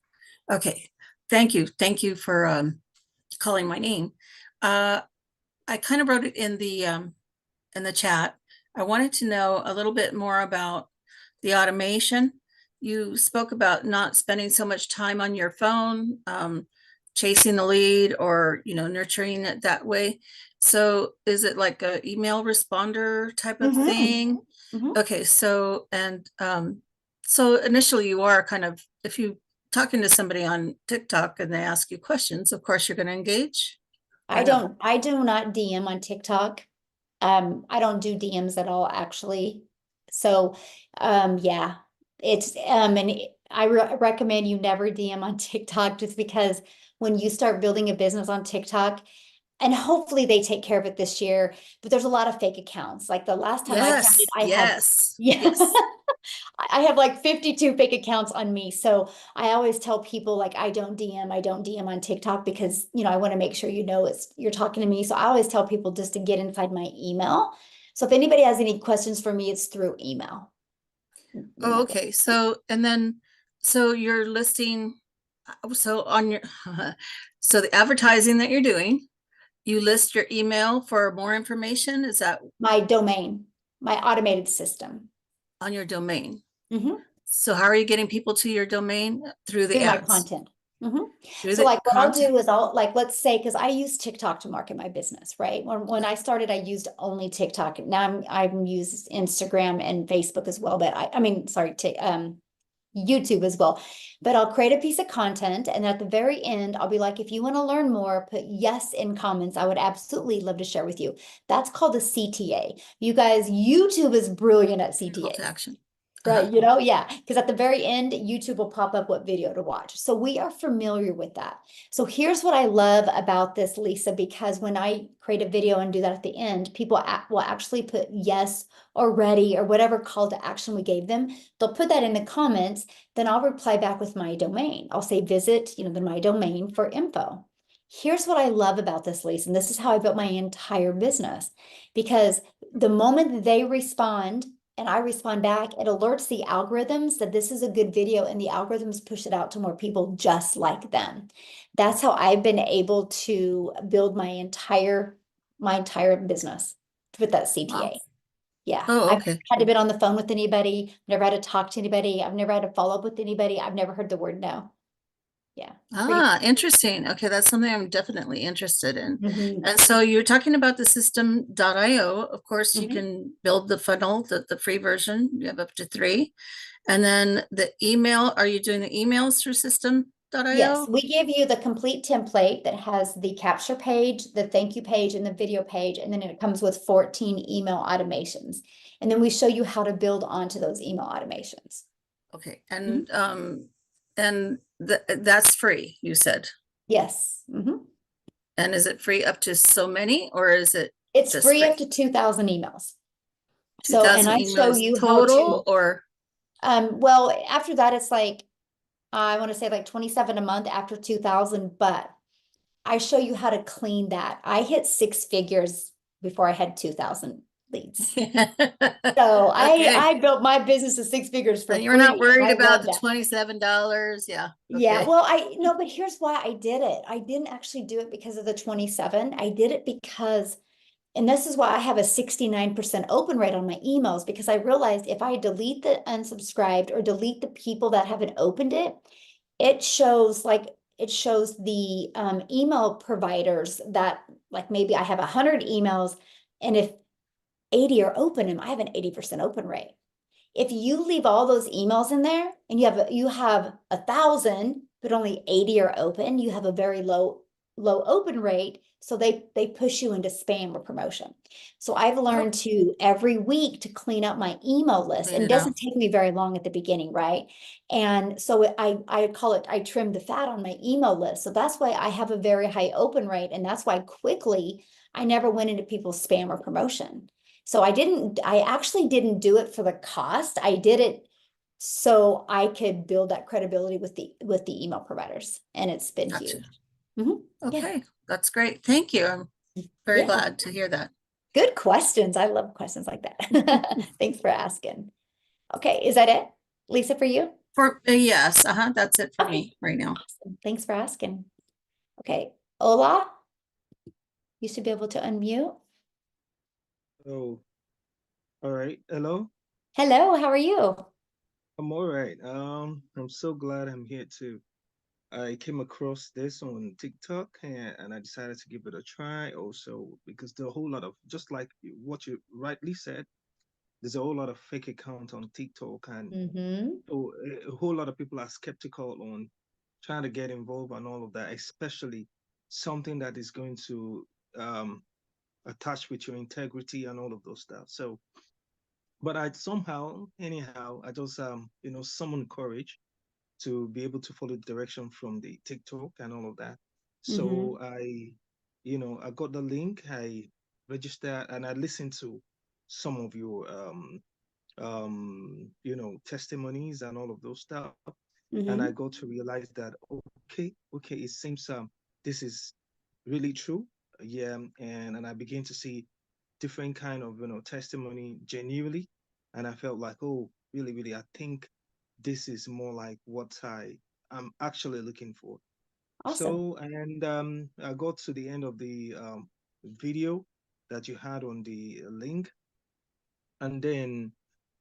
Okay, thank you. Thank you for calling my name. I kind of wrote it in the chat. I wanted to know a little bit more about the automation. You spoke about not spending so much time on your phone, chasing the lead or, nurturing it that way. So is it like a email responder type of thing? Mhm. Okay, so, and so initially you are kind of, if you talking to somebody on TikTok and they ask you questions, of course you're going to engage. I do not DM on TikTok. I don't do DMs at all, actually. So, yeah, and I recommend you never DM on TikTok just because when you start building a business on TikTok, and hopefully they take care of it this year, but there's a lot of fake accounts. Like the last time I counted, I had, Yes. I have like 52 fake accounts on me. So I always tell people like I don't DM on TikTok because I want to make sure you're talking to me. So I always tell people just to get inside my email. So if anybody has any questions for me, it's through email. Oh, okay. So, and then, so you're listing, so on your, so the advertising that you're doing, you list your email for more information. Is that My domain, my automated system. on your domain? Mhm. So how are you getting people to your domain? Through the Through my ads? content. Mhm. Through So the like what I'll content? do is let's say, because I use TikTok to market my business, right? When I started, I used only TikTok. Now I'm used Instagram and Facebook as well, but YouTube as well. But I'll create a piece of content and at the very end, I'll be like, if you want to learn more, put yes in comments. I would absolutely love to share with you. That's called a CTA. You guys, YouTube is brilliant at Call to CTAs. action. Right, yeah, because at the very end, YouTube will pop up what video to watch. So we are familiar with that. So here's what I love about this, Lisa, because when I create a video and do that at the end, people will actually put yes or ready or whatever call to action we gave them. They'll put that in the comments, then I'll reply back with my domain. I'll say visit, my domain for info. Here's what I love about this, Lisa, and this is how I built my entire business, because the moment that they respond, and I respond back, it alerts the algorithms that this is a good video and the algorithms push it out to more people just like them. That's how I've been able to build my entire business with that CTA. Wow. Yeah. Oh, I've okay. never had to be on the phone with anybody, never had to talk to anybody, I've never had to follow up with anybody, I've never heard the word no. Yeah. Ah, interesting. Okay, that's something I'm definitely interested in. Mhm. And so you're talking about the system.io. Of course, you Mhm. can build the funnel, the free version. You have up to 3. And then the email, are you doing the emails through system.io? Yes, we give you the complete template that has the capture page, the thank you page, and the video page, and then it comes with 14 email automations. And then we show you how to build onto those email automations. Okay, and that's free, you said. Yes. Mhm. And is it free up to so many, or is it It's just free up to 2,000 emails. So, 2,000 and I show emails you how total, to, or? well, after that, it's like, I want to say like 27 a month after 2,000, but I show you how to clean that. I hit 6 figures before I had 2,000 leads. So Okay. I built my business to 6 figures for And free. you're not worried I about love the that. $27, yeah. Yeah, okay. well, but here's why I did it. I didn't actually do it because of the 27. I did it because, and this is why I have a 69% open rate on my emails, because I realized if I delete the unsubscribed or delete the people that haven't opened it, it shows the email providers that, like, maybe I have 100 emails, and if 80 are open, I have an 80% open rate. If you leave all those emails in there and you have 1,000, but only 80 are open, you have a very low open rate. So they push you into spam or promotion. So I've learned to every week to clean up my email list, and it doesn't take me very long at the beginning, right? And so I call it, I trim the fat on my email list. So that's why I have a very high open rate, and that's why quickly I never went into people's spam or promotion. So I actually didn't do it for the cost. I did it so I could build that credibility with the email providers, and it's been Gotcha. huge. Mhm. Okay, that's great. Thank you. I'm very Yeah. glad to hear that. Good questions. I love questions like that. Thanks for asking. Okay, is that it, Lisa, for you? Yes, that's it for me right now. Awesome. Thanks for asking. Okay, Ola, you should be able to unmute. Oh, all right. Hello. Hello, how are you? I'm all right. I'm so glad I'm here too. I came across this on TikTok and I decided to give it a try also because there are a whole lot of, just like what you rightly said, there's a whole lot of fake accounts on TikTok and so a whole lot of people are skeptical on trying to get involved and all of that, especially something that is going to attach with your integrity and all of those stuff. So but I somehow, anyhow, I just summoned courage to be able to follow the direction from the TikTok and all of that. So I got the link, I registered, and I listened to some of your testimonies and all of those stuff, and I got to realize that okay, it seems this is really true, yeah, and I begin to see different kind of testimony genuinely, and I felt like, oh, really, really, I think this is more like what I'm actually looking for. Awesome. So, and I got to the end of the video that you had on the link, and then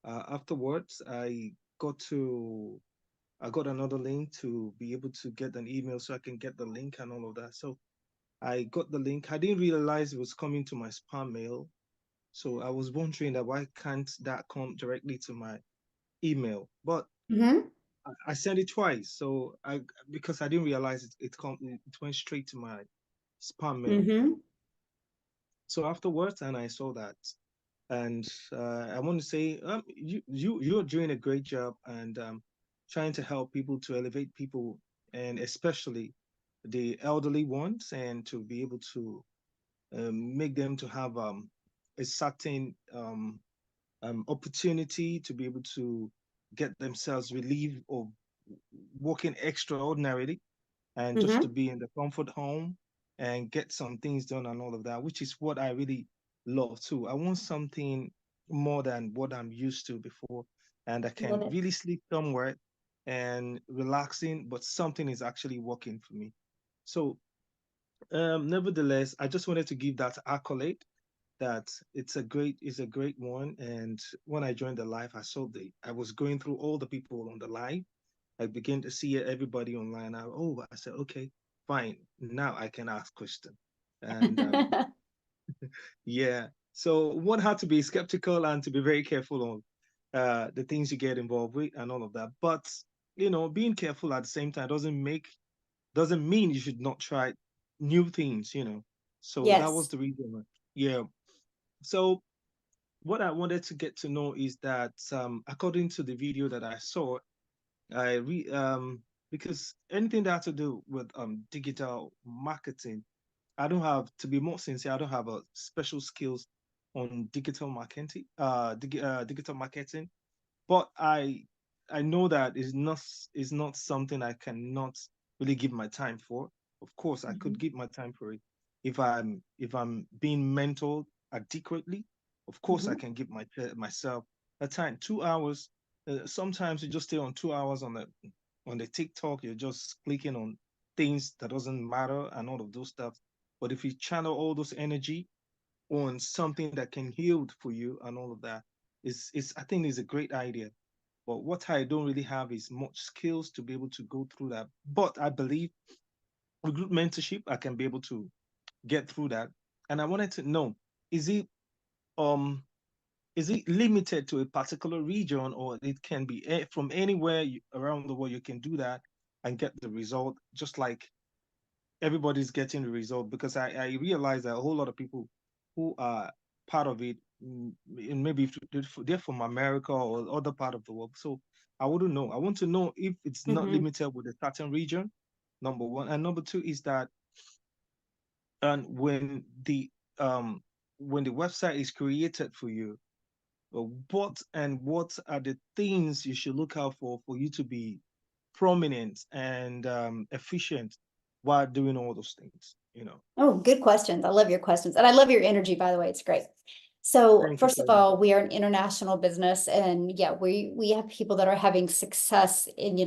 afterwards I got another link to be able to get an email so I can get the link and all of that. So I got the link. I didn't realize it was coming to my spam mail. So I was wondering that why can't that come directly to my email? But I sent it twice. So because I didn't realize it went straight to my spam mail. So afterwards, and I saw that, and I want to say you're doing a great job and trying to help people to elevate people and especially the elderly ones and to be able to make them to have a certain opportunity to be able to get themselves relieved of working extraordinarily and just to be in the comfort home and get some things done and all of that, which is what I really love too. I want something more than what I'm used to before, and I can really sleep somewhere and relaxing, but something is actually working for me. So nevertheless, I just wanted to give that accolade that it's a great one. And when I joined the live, I was going through all the people on the live, I began to see everybody online. I said, okay, fine. Now I can ask questions. And yeah, so one had to be skeptical and to be very careful on the things you get involved with and all of that. But being careful at the same time doesn't mean you should not try new things. So that was Yes. the reason. Yeah. So what I wanted to get to know is that according to the video that I saw, because anything that has to do with digital marketing, I don't have, to be more sincere, I don't have a special skills on digital marketing, but I know that is not something I cannot really give my time for. Of course, I could give my time for it if I'm being mentored adequately. Of course, I can give myself a time, 2 hours. Sometimes you just stay on 2 hours on the TikTok. You're just clicking on things that doesn't matter and all of those stuff. But if you channel all those energy on something that can heal for you and all of that, is I think is a great idea. But what I don't really have is much skills to be able to go through that. But I believe with group mentorship, I can be able to get through that. And I wanted to know, is it um is it limited to a particular region, or it can be from anywhere around the world you can do that and get the result, just like everybody's getting the result? Because I realize that a whole lot of people who are part of it, and maybe if they're from America or other part of the world. So I wouldn't know. I want to know if it's not limited with a certain region, number one. And number two is that, and when the website is created for you, what are the things you should look out for you to be prominent and efficient while doing all those things? Oh, good questions. I love your questions. And I love your energy, by the way. It's great. So Thank you first so of much. all, we are an international business, and yeah, we have people that are having success in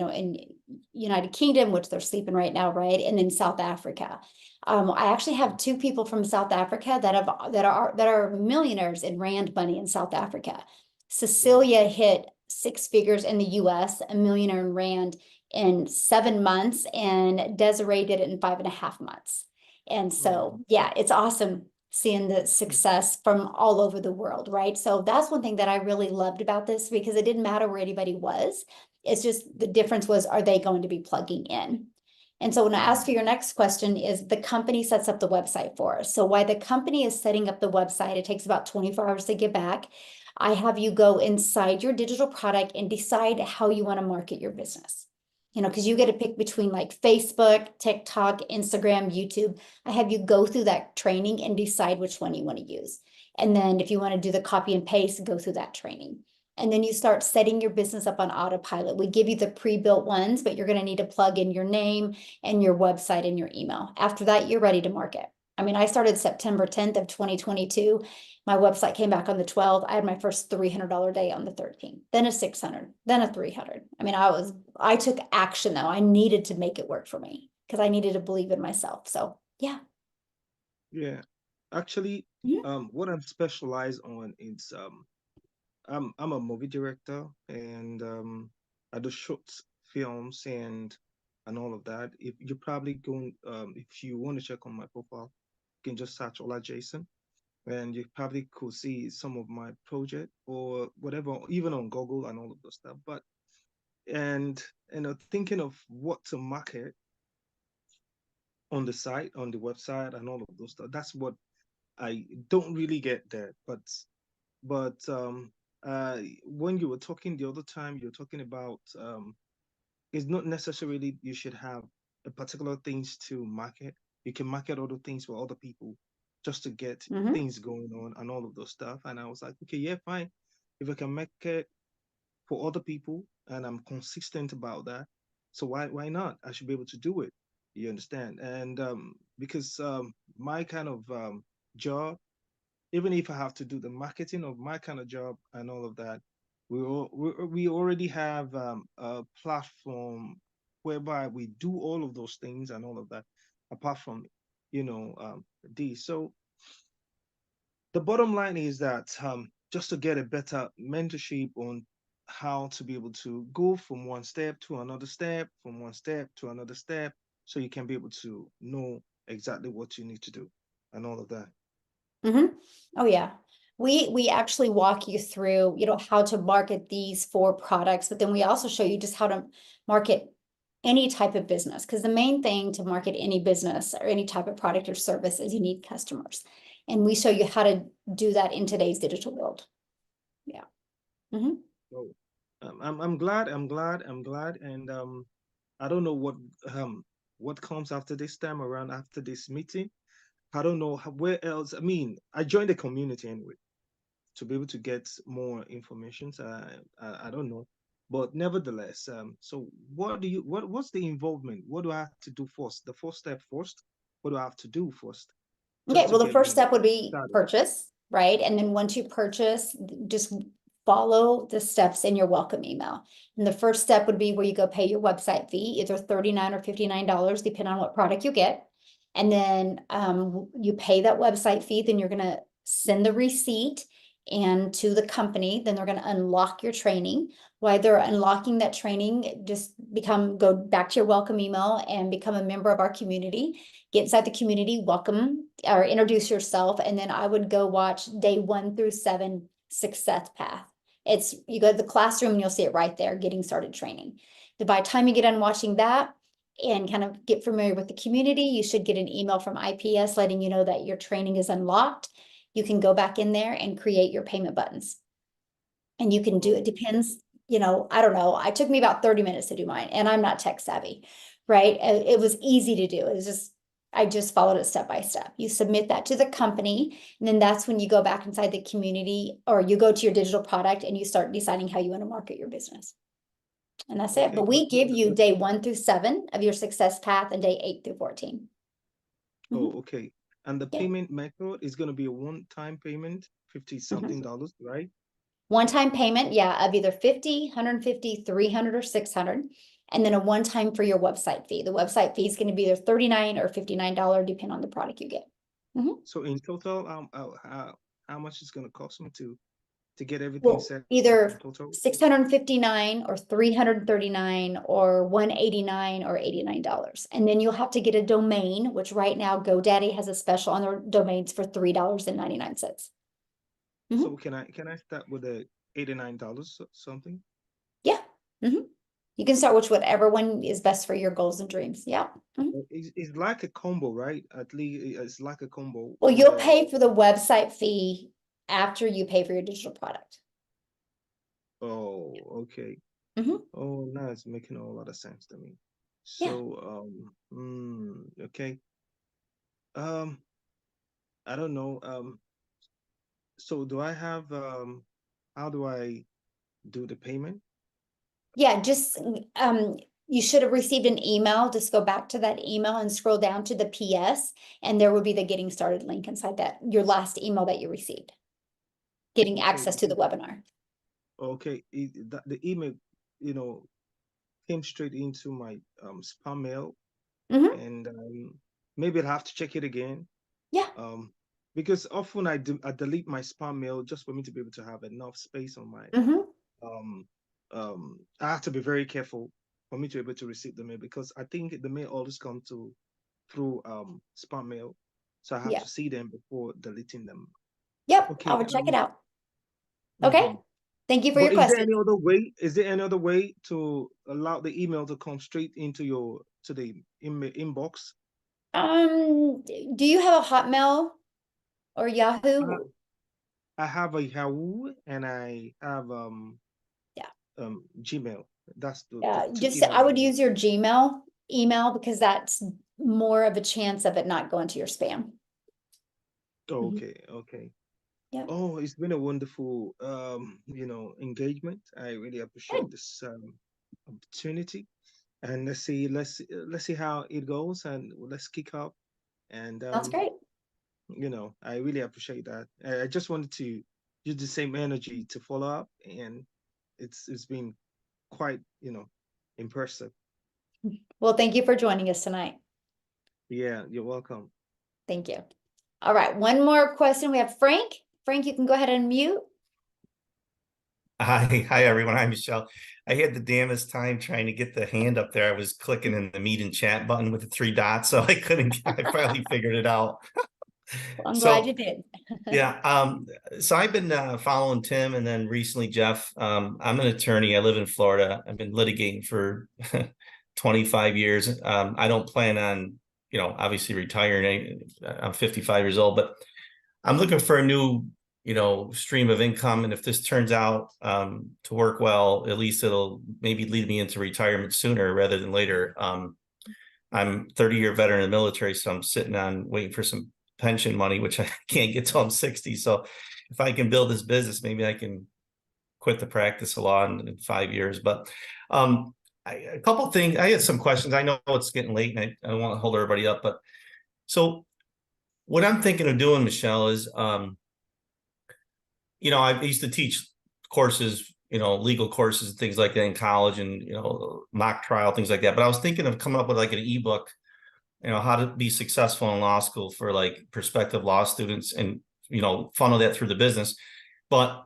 United Kingdom, which they're sleeping right now, right? And in South Africa. I actually have 2 people from South Africa that are millionaires in rand money in South Africa. Cecilia hit 6 figures in the US, a millionaire in rand, in 7 months, and Desiree did it in 5.5 months. And so, yeah, it's awesome seeing the success from all over the world, right? So that's one thing that I really loved about this, because it didn't matter where anybody was. It's just the difference was, are they going to be plugging in? And so when I ask for your next question, is the company sets up the website for us. So while the company is setting up the website, it takes about 24 hours to get back. I have you go inside your digital product and decide how you want to market your business. Because you get to pick between like Facebook, TikTok, Instagram, YouTube. I have you go through that training and decide which one you want to use. And then if you want to do the copy and paste, go through that training. And then you start setting your business up on autopilot. We give you the pre-built ones, but you're going to need to plug in your name and your website and your email. After that, you're ready to market. I mean, I started September 10th of 2022. My website came back on the 12th. I had my first $300 day on the 13th, then a 600, then a 300. I mean, I took action though. I needed to make it work for me because I needed to believe in myself. So yeah. Yeah, actually, what I'm specialized on is I'm a movie director, and I do short films and all of that. If you probably go, if you want to check on my profile, you can just search Ola Jason, and you probably could see some of my project or whatever, even on Google and all of those stuff. But and thinking of what to market on the site, on the website, and all of those stuff. That's what I don't really get there. But when you were talking the other time, you're talking about it's not necessarily you should have a particular things to market. You can market other things for other people just to get things going on and all of those stuff. And I was like, okay, yeah, fine. If I can make it for other people and I'm consistent about that, so why not? I should be able to do it. You understand? And because my kind of job, even if I have to do the marketing of my kind of job and all of that, we already have a platform whereby we do all of those things and all of that, apart from these. So the bottom line is that just to get a better mentorship on how to be able to go from one step to another step, from one step to another step, so you can be able to know exactly what you need to do and all of that. Oh, yeah. We actually walk you through, how to market these 4 products, but then we also show you just how to market any type of business. Because the main thing to market any business or any type of product or service is you need customers. And we show you how to do that in today's digital world. Yeah. So I'm glad, and I don't know what comes after this time around, after this meeting. I don't know where else. I mean, I joined the community anyway to be able to get more information. So I don't know, but nevertheless, so what's the involvement? What do I have to do first? The first step first. What do I have to do first? Okay, Just to well, the get first me step would be started. purchase, right? And then once you purchase, just follow the steps in your welcome email. And the first step would be where you go pay your website fee, either $39 or $59, depending on what product you get. And then you pay that website fee, then you're gonna send the receipt and to the company, then they're gonna unlock your training. While they're unlocking that training, just go back to your welcome email and become a member of our community. Get inside the community, welcome or introduce yourself, and then I would go watch day 1 through 7 success path. You go to the classroom and you'll see it right there, getting started training. By the time you get done watching that and kind of get familiar with the community, you should get an email from IPS letting you know that your training is unlocked. You can go back in there and create your payment buttons. And you can do, it depends, I don't know. It took me about 30 minutes to do mine, and I'm not tech savvy, right? It was easy to do. It was just, I just followed it step by step. You submit that to the company, and then that's when you go back inside the community, or you go to your digital product and you start deciding how you want to market your business. And that's it. Okay, But we give you day 1 through 7 of your success path and day 8 through 14. Oh, okay. And the Yeah. payment method is going to be a one-time payment, 50 something dollars, right? One-time payment, yeah, of either 50, 150, 300, or 600. And then a one-time for your website fee. The website fee is going to be either $39 or $59, depending on the product you get. So in total, how much is going to cost me to get everything Well, set up either in total? 659 or 339 or 189 or $89. And then you'll have to get a domain, which right now GoDaddy has a special on their domains for $3.99. So can I start with the $89 something? Yeah. You can start with whatever one is best for your goals and dreams. Yeah. It's like a combo, right? At least it's like a combo. Well, you'll where- pay for the website fee after you pay for your digital product. Oh, okay. Oh, now it's making a lot of sense to me. Yeah. So, okay. I don't know. So do I have how do I do the payment? Yeah, just you should have received an email. Just go back to that email and scroll down to the PS, and there would be the getting started link inside that, your last email that you received. Getting access to the webinar. Okay, the email, came straight into my spam mail, and maybe I'll have to check it again. Yeah. Because often I delete my spam mail just for me to be able to have enough space on my I have to be very careful for me to be able to receive the mail, because I think the mail always come through spam mail, so I have Yeah. to see them before deleting them. Yep, Okay, I would check it out. Okay, thank you for But your is there question. any other way? Is there any other way to allow the email to come straight into the inbox? Do you have a Hotmail or Yahoo? I have a Yahoo and I have Gmail. That's the two Just emails I would I use. use your Gmail email, because that's more of a chance of it not going to your spam. Oh, okay. Yeah. Oh, it's been a wonderful engagement. I really appreciate this opportunity. And let's see how it goes, and let's kick up. And That's great. I really appreciate that. I just wanted to use the same energy to follow up, and it's been quite impressive. Well, thank you for joining us tonight. Yeah, you're welcome. Thank you. All right, one more question. We have Frank. Frank, you can go ahead and mute. Hi everyone. Hi Michelle. I had the damnest time trying to get the hand up there. I was clicking in the meet and chat button with the 3 dots, so I couldn't. I finally figured it out. I'm glad you So did. yeah, so I've been following Tim and then recently Jeff. I'm an attorney. I live in Florida. I've been litigating for 25 years. I don't plan on, obviously retiring. I'm 55 years old, but I'm looking for a new, stream of income. And if this turns out to work well, at least it'll maybe lead me into retirement sooner rather than later. I'm 30-year veteran in the military, so I'm sitting on waiting for some pension money, which I can't get till I'm 60. So if I can build this business, maybe I can quit the practice of law in 5 years. But a couple of things, I had some questions. I know it's getting late and I don't want to hold everybody up, but so what I'm thinking of doing, Michelle, is I used to teach courses, legal courses and things like that in college and, mock trial, things like that. But I was thinking of coming up with like an ebook, how to be successful in law school for like prospective law students and, funnel that through the business. But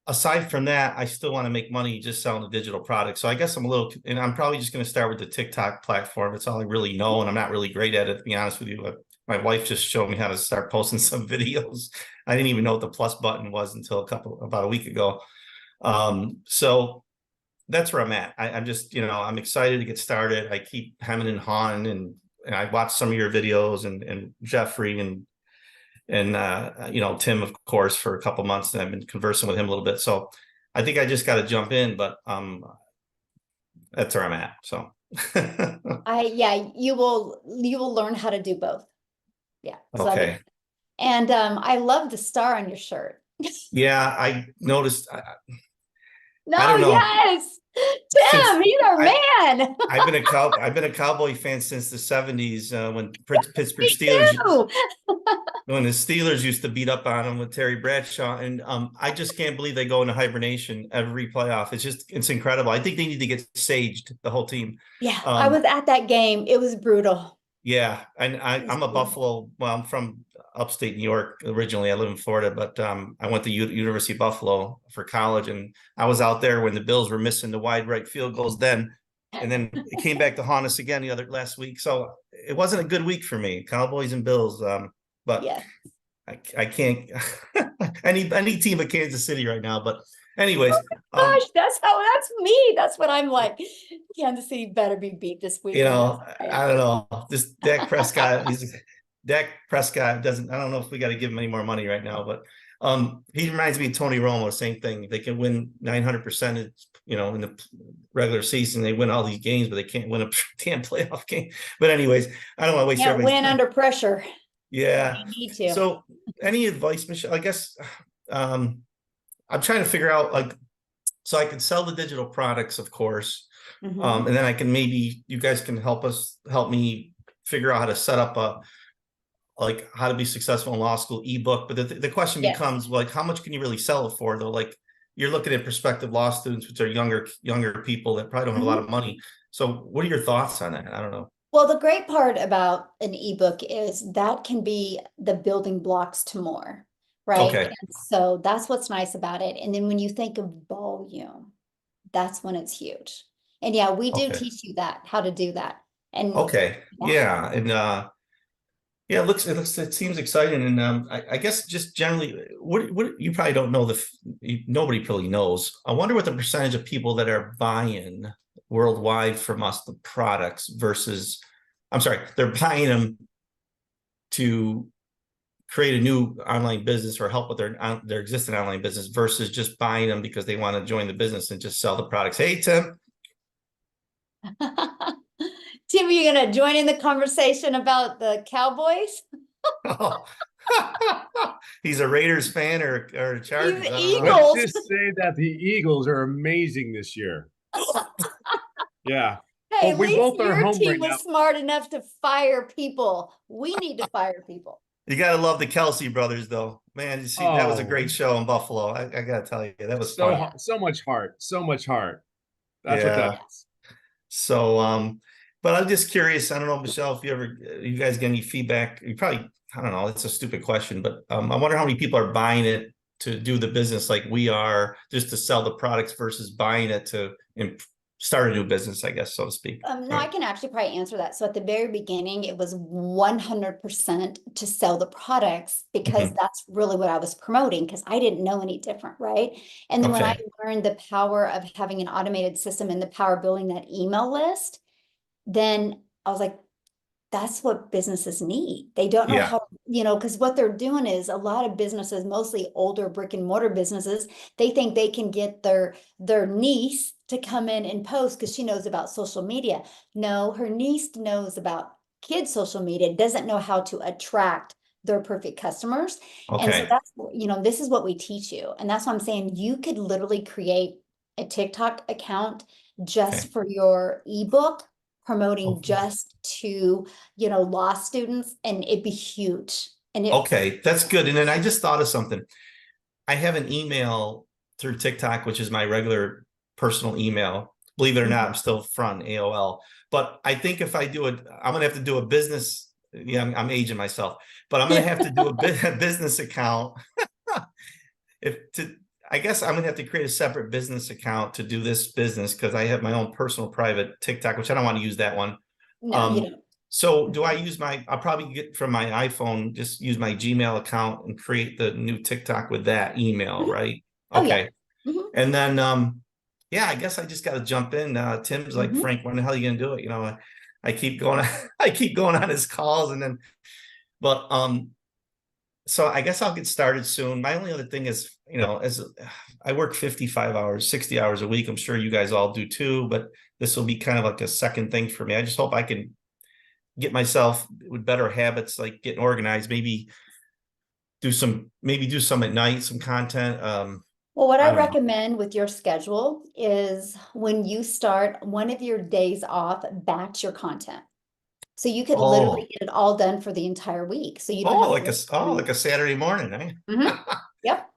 aside from that, I still want to make money just selling the digital product. So I guess and I'm probably just going to start with the TikTok platform. It's all I really know. And I'm not really great at it, to be honest with you. My wife just showed me how to start posting some videos. I didn't even know what the plus button was until about a week ago. So that's where I'm at. I'm just, I'm excited to get started. I keep hemming and hawing and I watched some of your videos and Jeffrey and Tim, of course, for a couple months, and I've been conversing with him a little bit. So I think I just got to jump in, but that's where I'm at. So you will learn how to do both. Yeah. So okay. And I love the star on your shirt. Yeah, I noticed. No, I don't know. yes, Tim, he's our man. I've been a Cowboy fan since the 70s when Pittsburgh Steelers, when the Steelers used to beat up on them with Terry Bradshaw, and I just can't believe they go into hibernation every playoff. It's incredible. I think they need to get saged, the whole team. Yeah, I was at that game. It was brutal. Yeah, and I'm a Buffalo. Well, I'm from upstate New York originally. I live in Florida, but I went to University of Buffalo for college, and I was out there when the Bills were missing the wide right field goals then, and then it came back to haunt us again last week. So it wasn't a good week for me, Cowboys and Bills. But yeah. I can't any team but Kansas City right now. But anyways, gosh, that's me. That's what I'm like. Kansas City better be beat this week. I don't know. This Dak Prescott, Dak Prescott doesn't. I don't know if we got to give him any more money right now, but he reminds me of Tony Romo. Same thing. They can win 900%, in the regular season. They win all these games, but they can't win a damn playoff game. But anyways, I don't want to waste everybody's time. Win under pressure. Yeah. You need to. So, any advice, Michelle? I guess I'm trying to figure out so I can sell the digital products, of course, and then I can you guys can help me figure out how to set up how to be successful in law school ebook. But the question becomes how much can you really sell it for though? Like you're looking at prospective law students, which are younger people that probably don't have a lot of money. So what are your thoughts on that? I don't know. Well, the great part about an ebook is that can be the building blocks to more, right? Okay. And so that's what's nice about it. And then when you think of volume, that's when it's huge. And yeah, we do teach you how to do that. And yeah. And it seems exciting. And I guess just generally, what you probably don't know nobody really knows. I wonder what the percentage of people that are buying worldwide from us the products versus they're buying them to create a new online business or help with their existing online business versus just buying them because they want to join the business and just sell the products. Hey, Tim. Tim, are you going to join in the conversation about the Cowboys? He's a Raiders fan or a Chargers. Let's just say that the Eagles are amazing this year. Yeah. Hey, at least your team was smart enough to fire people. We need to fire people. You got to love the Kelsey brothers, though. Man, you see, that was a great show in Buffalo. I got to tell you, that was fun. So much heart. So much heart. That's what that is. So, but I'm just curious. I don't know, Michelle, if you guys get any feedback. You probably, I don't know, it's a stupid question, but I wonder how many people are buying it to do the business like we are, just to sell the products versus buying it to start a new business, I guess, so to speak? No, I can actually probably answer that. So at the very beginning, it was 100% to sell the products because that's really what I was promoting because I didn't know any different, right? And then when I learned the power of having an automated system and the power of building that email list, then I was like, that's what businesses need. They don't know how, because what they're doing is a lot of businesses, mostly older brick and mortar businesses, they think they can get their niece to come in and post because she knows about social media. No, her niece knows about kids' social media, doesn't know how to attract their perfect customers. And so that's, this is what we teach you. And that's why I'm saying you could literally create a TikTok account just for your ebook, promoting just to, law students, and it'd be huge. And that's good. And then I just thought of something. I have an email through TikTok, which is my regular personal email. Believe it or not, I'm still front AOL. But I think if I do it, I'm gonna have to do a business. Yeah, I'm aging myself, but I'm gonna have to do a business account. I guess I'm gonna have to create a separate business account to do this business because I have my own personal private TikTok, which I don't want to use that one. No, you don't. So do I use I'll probably get from my iPhone, just use my Gmail account and create the new TikTok with that email, right? Okay. And then, I guess I just got to jump in. Tim's like, Frank, when the hell are you going to do it? I keep going, I keep going on his calls so I guess I'll get started soon. My only other thing is, as I work 55 hours, 60 hours a week. I'm sure you guys all do too, but this will be kind of like a second thing for me. I just hope I can get myself with better habits, like getting organized, maybe do some at night, some content. Well, what I recommend with your schedule is when you start one of your days off, batch your content. So you could literally get it all done for the entire week. So you don't have like a Saturday morning, eh? Yep.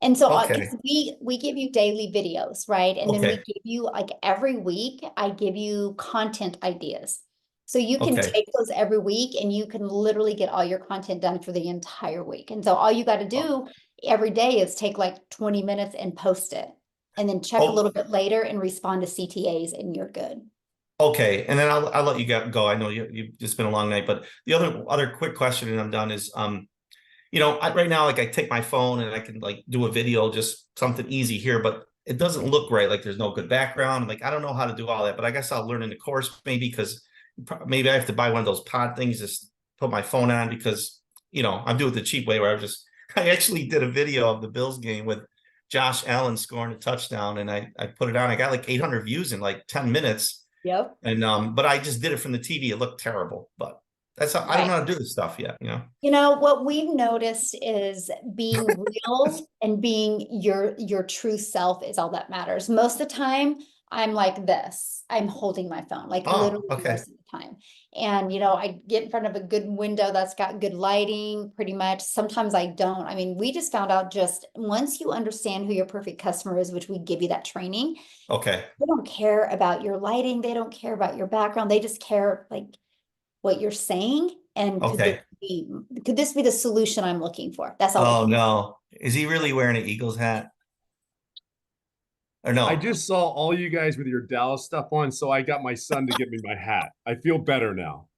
And so we give you daily videos, right? And then we give you like every week, I give you content ideas. So you can take those every week and you can literally get all your content done for the entire week. And so all you got to do every day is take like 20 minutes and post it. And then check a little bit later and respond to CTAs and you're good. Okay, and then I'll let you go. I know you've just been a long night, but the other quick question, and I'm done, is right now, like I take my phone and I can like do a video, just something easy here, but it doesn't look right. Like there's no good background. Like I don't know how to do all that, but I guess I'll learn in the course maybe because maybe I have to buy one of those pod things, just put my phone on because I'm doing it the cheap way where I actually did a video of the Bills game with Josh Allen scoring a touchdown, and I put it on. I got like 800 views in like 10 minutes. Yep. And but I just did it from the TV. It looked terrible, but that's how I don't know how to do this stuff yet. What we've noticed is being real and being your true self is all that matters. Most of the time, I'm like this. I'm holding my phone, like literally most of the time. And I get in front of a good window that's got good lighting, pretty much. Sometimes I don't. I mean, we just found out just once you understand who your perfect customer is, which we give you that training. Okay. They don't care about your lighting. They don't care about your background. They just care like what you're saying. And could this be the solution I'm looking for? That's all. Oh no. Is he really wearing an Eagles hat? Or no? I just saw all you guys with your Dallas stuff on, so I got my son to get me my hat. I feel better now.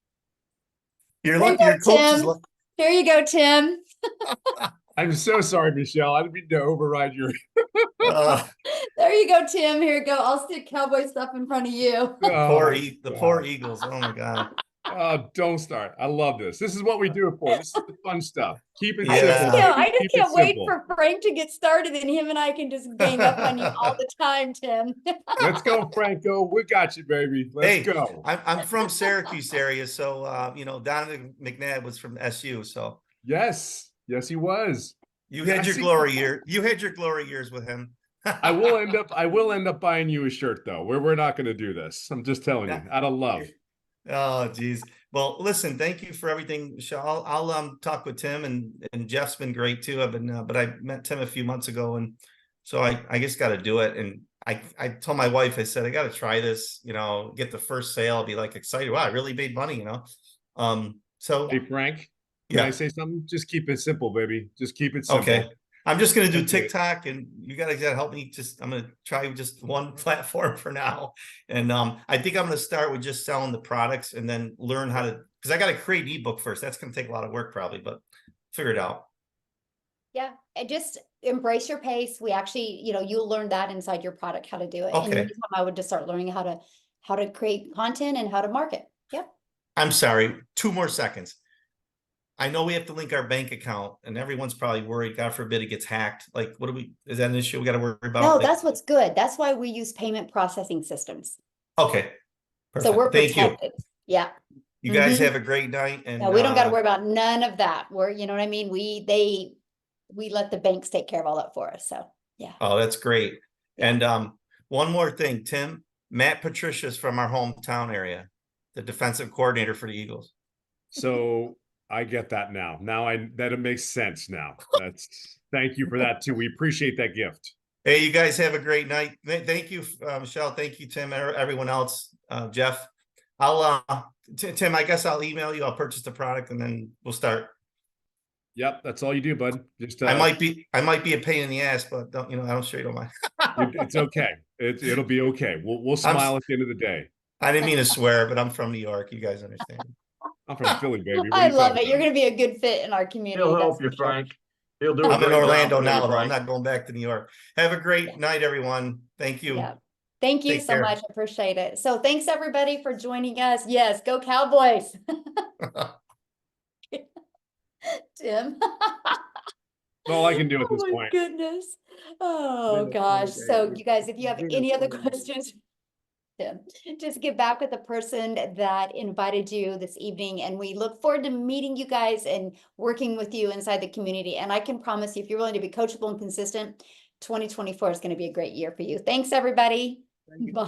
You're lucky your coach is lucky. There you go, Tim. I'm so sorry, Michelle. I didn't mean to override your. There you go, Tim. Here you go. I'll stick cowboy stuff in front of you. The poor Eagles. Oh my God. Don't start. I love this. This is what we do it for. This is the fun stuff. Keep it Yeah. simple. I just Keep can't it wait simple. for Frank to get started and him and I can just gang up on you all the time, Tim. Let's go, Franco. We got you, baby. Let's go. I'm from Syracuse area, so Donovan McNabb was from SU. So yes, he was. You had your glory year. You had your glory years with him. I will end up buying you a shirt though. We're not going to do this. I'm just telling you, out of love. Oh, geez. Well, listen, thank you for everything, Michelle. I'll talk with Tim and Jeff's been great too. I've been, but I met Tim a few months ago, and so I just got to do it. And I told my wife, I said, I got to try this, get the first sale. I'll be like excited. Wow, I really made money, So hey, Frank, can I say something? Just keep it simple, baby. Just keep it simple. Okay. I'm just gonna do Thank you. TikTok, and you guys gotta help me. I'm gonna try just one platform for now, and I think I'm gonna start with just selling the products, and then learn how to. Because I gotta create an ebook first. That's gonna take a lot of work probably, but figure it out. Yeah, and just embrace your pace. We actually, you'll learn that inside your product, how to do it. And Okay. anytime I would just start learning how to create content and how to market. Yep. I'm sorry. 2 more seconds. I know we have to link our bank account, and everyone's probably worried. God forbid it gets hacked. Like, what do we? Is that an issue we got to worry about? No, Like- that's what's good. That's why we use payment processing systems. Okay. So we're Thank you. protected. Yeah. You guys Mhm. have a great night. And No, we don't got to worry about none of that. You know what I mean? We let the banks take care of all that for us. So yeah. Oh, that's great. And one more thing, Tim, Matt Patricia's from our hometown area, the defensive coordinator for the Eagles. So I get that now. That it makes sense now. Thank you for that too. We appreciate that gift. Hey, you guys have a great night. Thank you, Michelle. Thank you, Tim, everyone else, Jeff. Tim, I guess I'll email you. I'll purchase the product, and then we'll start. Yep, that's all you do, bud. Just I might be a pain in the ass, but I'm sure you don't mind. it's okay. It'll be okay. We'll smile at the end of the day. I didn't mean to swear, but I'm from New York. You guys understand. I'm from Philly, baby. What are I you love talking it. You're about? going to be a good fit in our community. He'll that's help you, for sure. Frank. He'll do. a I'm in great job Orlando for you, now, though. I'm Frank. not going back to New York. Have a great night, everyone. Thank you. Yeah. Thank you Take so care. much. I appreciate it. So thanks everybody for joining us. Yes, go Cowboys. Tim. All I can do at this Oh my point. goodness. Oh gosh. So you guys, if you have any other questions, Tim, just get back with the person that invited you this evening, and we look forward to meeting you guys and working with you inside the community. And I can promise you, if you're willing to be coachable and consistent, 2024 is going to be a great year for you. Thanks, everybody. Bye.